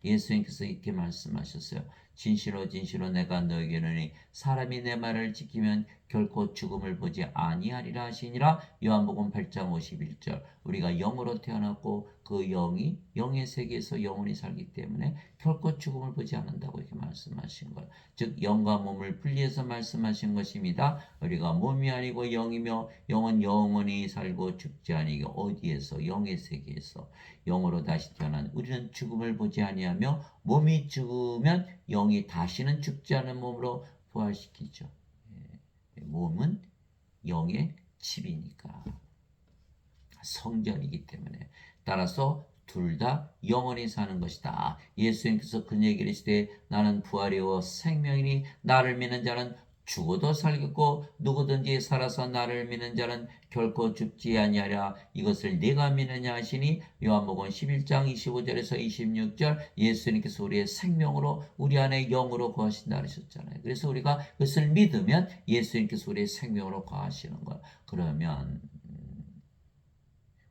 예수님께서 이렇게 말씀하셨어요. 진실로 진실로 내가 너에게 이르노니 사람이 내 말을 지키면 결코 죽음을 보지 아니하리라 하시니라. 요한복음 8장 51절. 우리가 영으로 태어났고 그 영이 영의 세계에서 영원히 살기 때문에 결코 죽음을 보지 않는다고 이렇게 말씀하신 거예요. 즉 영과 몸을 분리해서 말씀하신 것입니다. 우리가 몸이 아니고 영이며 영은 영원히 살고 죽지 아니고 어디에서? 영의 세계에서 영으로 다시 태어난 우리는 죽음을 보지 아니하며 몸이 죽으면 영이 다시는 죽지 않은 몸으로 부활시키죠. 몸은 영의 집이니까 성전이기 때문에 따라서 둘 다 영원히 사는 것이다. 예수님께서 그 얘기를 하시되 나는 부활이요 생명이니 나를 믿는 자는 죽어도 살겠고 누구든지 살아서 나를 믿는 자는 결코 죽지 아니하리라. 이것을 네가 믿느냐 하시니 요한복음 11장 25절에서 26절 예수님께서 우리의 생명으로 우리 안에 영으로 거하신다 하셨잖아요. 그래서 우리가 그것을 믿으면 예수님께서 우리의 생명으로 거하시는 거예요. 그러면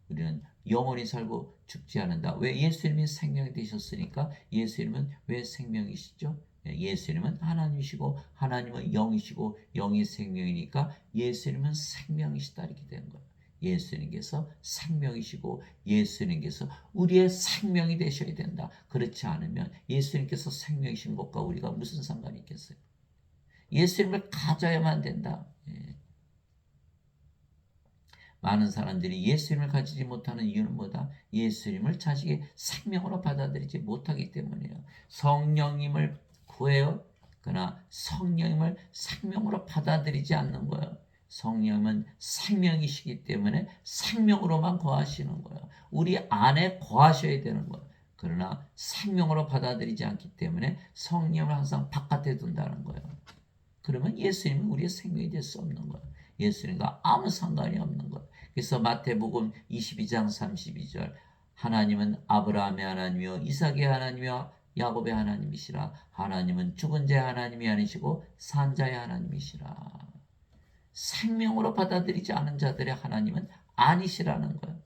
우리는 영원히 살고 죽지 않는다. 왜? 예수님이 생명이 되셨으니까. 예수님은 왜 생명이시죠? 예수님은 하나님이시고 하나님은 영이시고 영이 생명이니까 예수님은 생명이시다 이렇게 된 거예요. 예수님께서 생명이시고 예수님께서 우리의 생명이 되셔야 된다. 그렇지 않으면 예수님께서 생명이신 것과 우리가 무슨 상관이 있겠어요? 예수님을 가져야만 된다. 많은 사람들이 예수님을 가지지 못하는 이유는 뭐다? 예수님을 자식의 생명으로 받아들이지 못하기 때문이에요. 성령님을 구해요. 그러나 성령님을 생명으로 받아들이지 않는 거예요. 성령은 생명이시기 때문에 생명으로만 거하시는 거예요. 우리 안에 거하셔야 되는 거예요. 그러나 생명으로 받아들이지 않기 때문에 성령을 항상 바깥에 둔다는 거예요. 그러면 예수님은 우리의 생명이 될 수 없는 거예요. 예수님과 아무 상관이 없는 것. 그래서 마태복음 22장 32절 하나님은 아브라함의 하나님이요 이삭의 하나님이요 야곱의 하나님이시라. 하나님은 죽은 자의 하나님이 아니시고 산 자의 하나님이시라. 생명으로 받아들이지 않은 자들의 하나님은 아니시라는 거예요.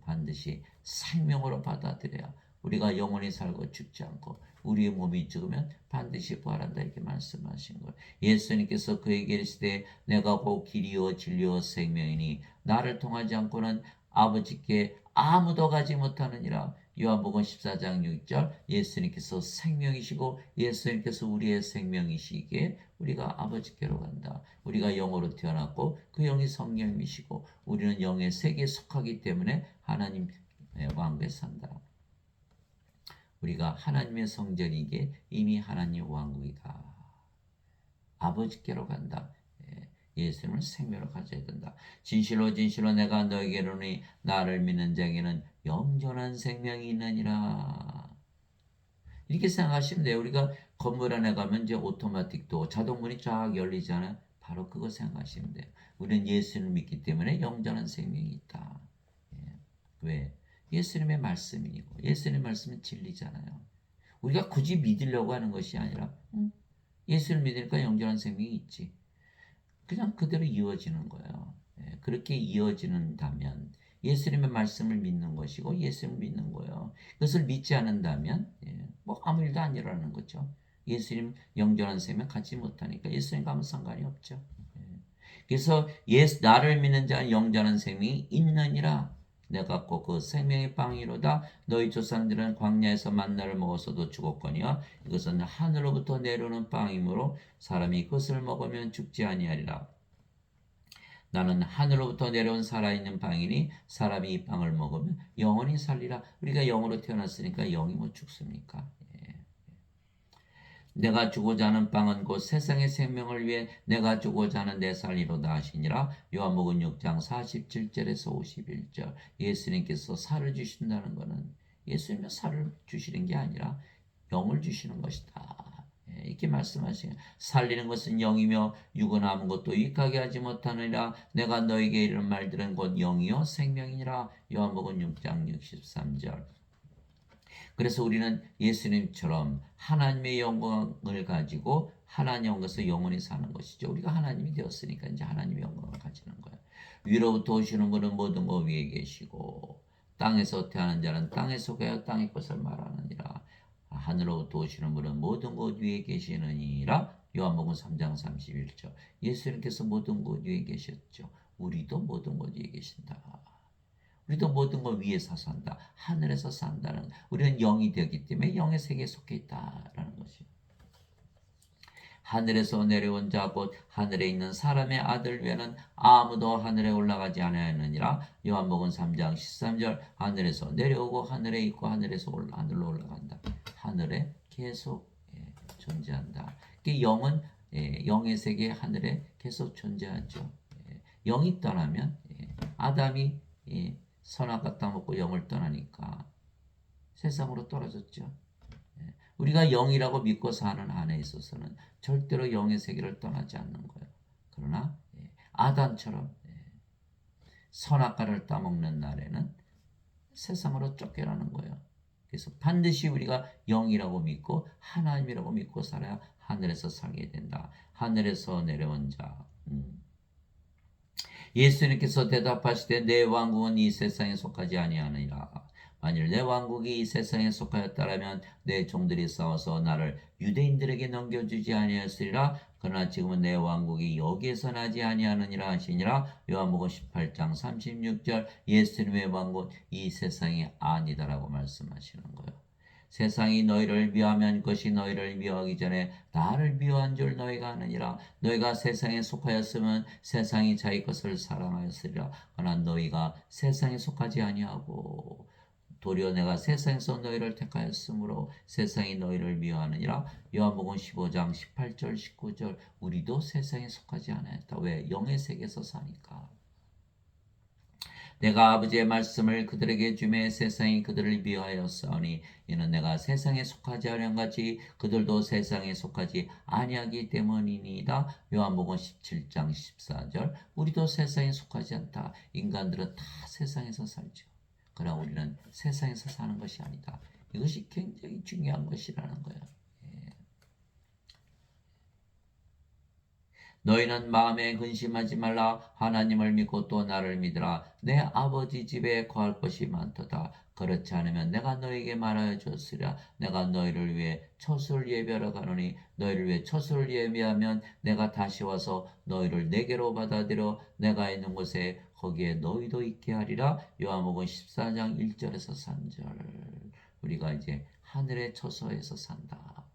반드시 생명으로 받아들여야 우리가 영원히 살고 죽지 않고 우리의 몸이 죽으면 반드시 부활한다 이렇게 말씀하신 거예요. 예수님께서 그에게 이르시되 내가 곧 길이요 진리요 생명이니 나를 통하지 않고는 아버지께 아무도 가지 못하느니라. 요한복음 14장 6절 예수님께서 생명이시고 예수님께서 우리의 생명이시기에 우리가 아버지께로 간다. 우리가 영으로 태어났고 그 영이 성령이시고 우리는 영의 세계에 속하기 때문에 하나님 왕국에 산다. 우리가 하나님의 성전이기에 이미 하나님 왕국이다. 아버지께로 간다. 예수님을 생명으로 가져야 된다. 진실로 진실로 내가 너에게 이르노니 나를 믿는 자에게는 영존한 생명이 있느니라. 이렇게 생각하시면 돼요. 우리가 건물 안에 가면 이제 오토마틱도 자동문이 쫙 열리잖아요. 바로 그거 생각하시면 돼요. 우리는 예수님을 믿기 때문에 영원한 생명이 있다. 예. 왜? 예수님의 말씀이고 예수님의 말씀은 진리잖아요. 우리가 굳이 믿으려고 하는 것이 아니라 예수를 믿으니까 영원한 생명이 있지. 그냥 그대로 이어지는 거예요. 예. 그렇게 이어지는다면 예수님의 말씀을 믿는 것이고 예수님을 믿는 거예요. 그것을 믿지 않는다면 뭐 아무 일도 안 일어나는 거죠. 예수님 영존한 생명 갖지 못하니까 예수님과 아무 상관이 없죠. 예. 그래서 나를 믿는 자는 영존한 생명이 있느니라. 내가 꼭 그 생명의 빵이로다. 너희 조상들은 광야에서 만나를 먹어서도 죽었거니와 이것은 하늘로부터 내려오는 빵이므로 사람이 그것을 먹으면 죽지 아니하리라. 나는 하늘로부터 내려온 살아있는 빵이니 사람이 이 빵을 먹으면 영원히 살리라. 우리가 영으로 태어났으니까 영이 뭐 죽습니까? 내가 주고자 하는 빵은 곧 세상의 생명을 위해 내가 주고자 하는 내 살리로다 하시니라. 요한복음 6장 47절에서 51절. 예수님께서 살을 주신다는 것은 예수님은 살을 주시는 게 아니라 영을 주시는 것이다. 이렇게 말씀하시는 살리는 것은 영이며 육은 아무것도 유익하게 하지 못하느니라. 내가 너에게 이런 말들은 곧 영이요 생명이니라. 요한복음 6장 63절. 그래서 우리는 예수님처럼 하나님의 영광을 가지고 하나님 영광에서 영원히 사는 것이죠. 우리가 하나님이 되었으니까 이제 하나님의 영광을 가지는 거예요. 위로부터 오시는 분은 모든 것 위에 계시고 땅에서 태어난 자는 땅에 속하여 땅의 것을 말하느니라. 하늘로부터 오시는 분은 모든 것 위에 계시느니라. 요한복음 3장 31절. 예수님께서 모든 것 위에 계셨죠. 우리도 모든 것 위에 계신다. 우리도 모든 걸 위에서 산다. 하늘에서 산다는 우리는 영이 되었기 때문에 영의 세계에 속해 있다라는 것이요. 하늘에서 내려온 자 곧 하늘에 있는 사람의 아들 외에는 아무도 하늘에 올라가지 아니하느니라. 요한복음 3장 13절. 하늘에서 내려오고 하늘에 있고 하늘에서 하늘로 올라간다. 하늘에 계속 존재한다. 영은 영의 세계 하늘에 계속 존재하죠. 영이 떠나면 아담이 선악과 따먹고 영을 떠나니까 세상으로 떨어졌죠. 우리가 영이라고 믿고 사는 한에 있어서는 절대로 영의 세계를 떠나지 않는 거예요. 그러나 아담처럼 선악과를 따먹는 날에는 세상으로 쫓겨나는 거예요. 그래서 반드시 우리가 영이라고 믿고 하나님이라고 믿고 살아야 하늘에서 살게 된다. 하늘에서 내려온 자. 예수님께서 대답하시되 내 왕국은 이 세상에 속하지 아니하느니라. 만일 내 왕국이 이 세상에 속하였다라면 내 종들이 싸워서 나를 유대인들에게 넘겨주지 아니하였으리라. 그러나 지금은 내 왕국이 여기에서 나지 아니하느니라 하시니라. 요한복음 18장 36절. 예수님의 왕국 이 세상이 아니다라고 말씀하시는 거예요. 세상이 너희를 미워하면 그것이 너희를 미워하기 전에 나를 미워한 줄 너희가 아느니라. 너희가 세상에 속하였으면 세상이 자기 것을 사랑하였으리라. 그러나 너희가 세상에 속하지 아니하고 도리어 내가 세상에서 너희를 택하였으므로 세상이 너희를 미워하느니라. 요한복음 15장 18절 19절. 우리도 세상에 속하지 않았다. 왜? 영의 세계에서 사니까. 내가 아버지의 말씀을 그들에게 주매 세상이 그들을 미워하였사오니 이는 내가 세상에 속하지 아니한 같이 그들도 세상에 속하지 아니하기 때문이니이다. 요한복음 17장 14절. 우리도 세상에 속하지 않다. 인간들은 다 세상에서 살죠. 그러나 우리는 세상에서 사는 것이 아니다. 이것이 굉장히 중요한 것이라는 거예요. 너희는 마음에 근심하지 말라. 하나님을 믿고 또 나를 믿으라. 내 아버지 집에 거할 것이 많도다. 그렇지 않으면 내가 너에게 말하여 줬으랴. 내가 너희를 위해 처소를 예비하러 가노니 너희를 위해 처소를 예비하면 내가 다시 와서 너희를 내게로 받아들여 내가 있는 곳에 거기에 너희도 있게 하리라. 요한복음 14장 1절에서 3절. 우리가 이제 하늘의 처소에서 산다.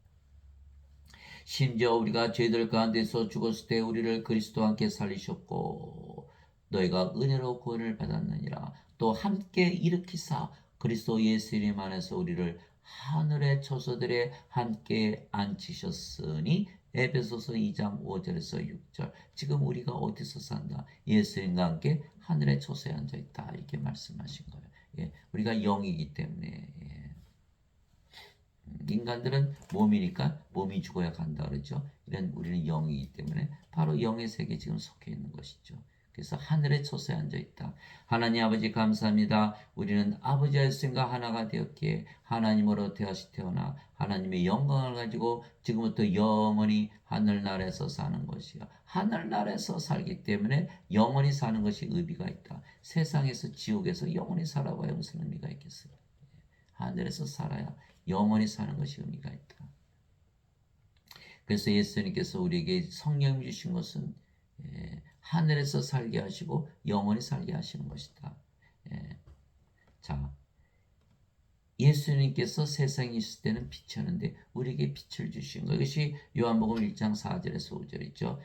심지어 우리가 죄들 가운데서 죽었을 때 우리를 그리스도와 함께 살리셨고 너희가 은혜로 구원을 받았느니라. 또 함께 일으키사 그리스도 예수님 안에서 우리를 하늘의 처소들에 함께 앉히셨으니 에베소서 2장 5절에서 6절. 지금 우리가 어디서 산다? 예수님과 함께 하늘의 처소에 앉아있다. 이렇게 말씀하신 거예요. 우리가 영이기 때문에 인간들은 몸이니까 몸이 죽어야 간다 그러죠. 이런 우리는 영이기 때문에 바로 영의 세계에 지금 속해 있는 것이죠. 그래서 하늘의 초소에 앉아 있다. 하나님 아버지 감사합니다. 우리는 아버지와 예수님과 하나가 되었기에 하나님으로 다시 태어나 하나님의 영광을 가지고 지금부터 영원히 하늘나라에서 사는 것이야. 하늘나라에서 살기 때문에 영원히 사는 것이 의미가 있다. 세상에서 지옥에서 영원히 살아봐야 무슨 의미가 있겠어요. 하늘에서 살아야 영원히 사는 것이 의미가 있다. 그래서 예수님께서 우리에게 성령 주신 것은 하늘에서 살게 하시고 영원히 살게 하시는 것이다. 자, 예수님께서 세상에 있을 때는 빛이었는데 우리에게 빛을 주신 것. 이것이 요한복음 1장 4절에서 5절이죠.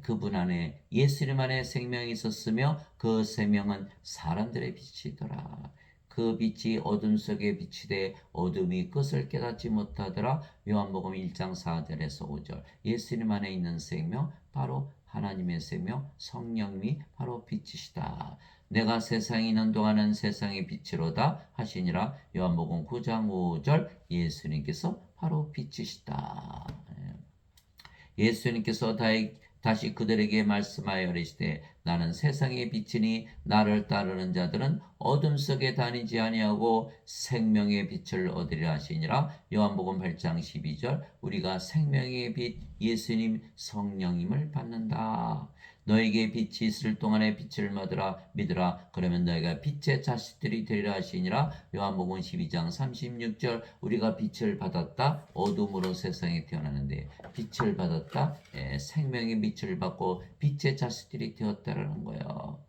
그분 안에 예수님 안에 생명이 있었으며 그 생명은 사람들의 빛이더라. 그 빛이 어둠 속에 비치되 어둠이 그것을 깨닫지 못하더라. 요한복음 1장 4절에서 5절. 예수님 안에 있는 생명 바로 하나님의 생명 성령님이 바로 빛이시다. 내가 세상에 있는 동안은 세상의 빛이로다 하시니라. 요한복음 9장 5절. 예수님께서 바로 빛이시다. 예수님께서 다시 그들에게 말씀하여 이르시되 나는 세상의 빛이니 나를 따르는 자들은 어둠 속에 다니지 아니하고 생명의 빛을 얻으리라 하시니라. 요한복음 8장 12절. 우리가 생명의 빛 예수님 성령님을 받는다. 너에게 빛이 있을 동안에 빛을 믿으라. 그러면 너희가 빛의 자식들이 되리라 하시니라. 요한복음 12장 36절. 우리가 빛을 받았다. 어둠으로 세상에 태어나는데 빛을 받았다. 생명의 빛을 받고 빛의 자식들이 되었다라는 거예요.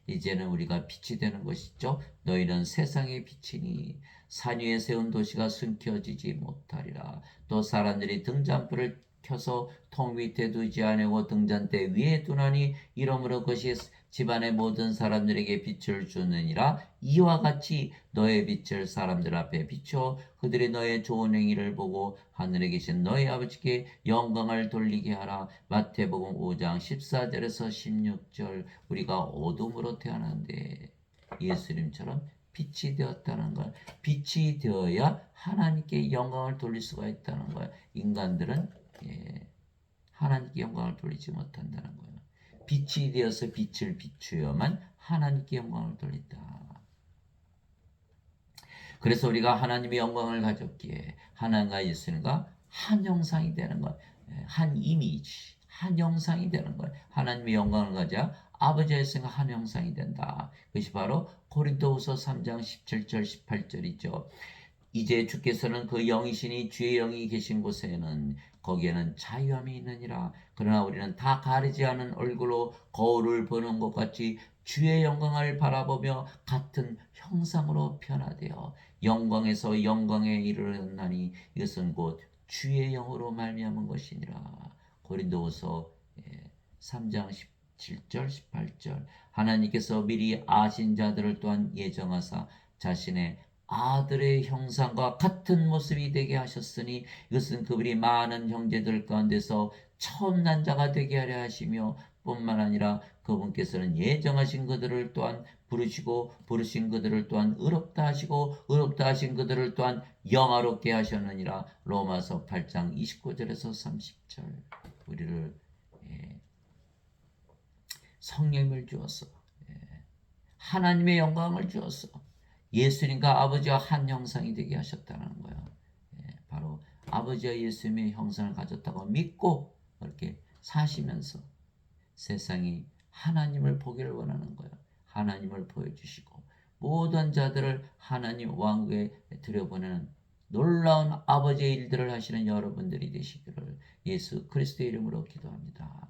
이제는 우리가 빛이 되는 것이죠. 너희는 세상의 빛이니 산 위에 세운 도시가 숨겨지지 못하리라. 또 사람들이 등잔불을 켜서 통 밑에 두지 아니하고 등잔대 위에 두나니 이러므로 그것이 집안의 모든 사람들에게 빛을 주느니라. 이와 같이 너의 빛을 사람들 앞에 비춰 그들이 너의 좋은 행위를 보고 하늘에 계신 너희 아버지께 영광을 돌리게 하라. 마태복음 5장 14절에서 16절. 우리가 어둠으로 태어났는데 예수님처럼 빛이 되었다는 것. 빛이 되어야 하나님께 영광을 돌릴 수가 있다는 거예요. 인간들은 하나님께 영광을 돌리지 못한다는 거예요. 빛이 되어서 빛을 비추어야만 하나님께 영광을 돌린다. 그래서 우리가 하나님의 영광을 가졌기에 하나님과 예수님과 한 형상이 되는 것, 한 이미지, 한 형상이 되는 것. 하나님의 영광을 가져 아버지와 예수님과 한 형상이 된다. 그것이 바로 고린도후서 3장 17절 18절이죠. 이제 주께서는 그 영이시니 주의 영이 계신 곳에는 거기에는 자유함이 있느니라. 그러나 우리는 다 가리지 않은 얼굴로 거울을 보는 것 같이 주의 영광을 바라보며 같은 형상으로 변화되어 영광에서 영광에 이르렀나니 이것은 곧 주의 영으로 말미암은 것이니라. 고린도후서 3장 17절 18절. 하나님께서 미리 아신 자들을 또한 예정하사 자신의 아들의 형상과 같은 모습이 되게 하셨으니 이것은 그분이 많은 형제들 가운데서 처음 난 자가 되게 하려 하시며 뿐만 아니라 그분께서는 예정하신 그들을 또한 부르시고 부르신 그들을 또한 의롭다 하시고 의롭다 하신 그들을 또한 영화롭게 하셨느니라. 로마서 8장 29절에서 30절. 우리를 성령을 주었어. 하나님의 영광을 주었어. 예수님과 아버지와 한 형상이 되게 하셨다는 거예요. 바로 아버지와 예수님의 형상을 가졌다고 믿고 그렇게 사시면서 세상이 하나님을 보기를 원하는 거예요. 하나님을 보여주시고 모든 자들을 하나님 왕국에 들여보내는 놀라운 아버지의 일들을 하시는 여러분들이 되시기를 예수 그리스도의 이름으로 기도합니다.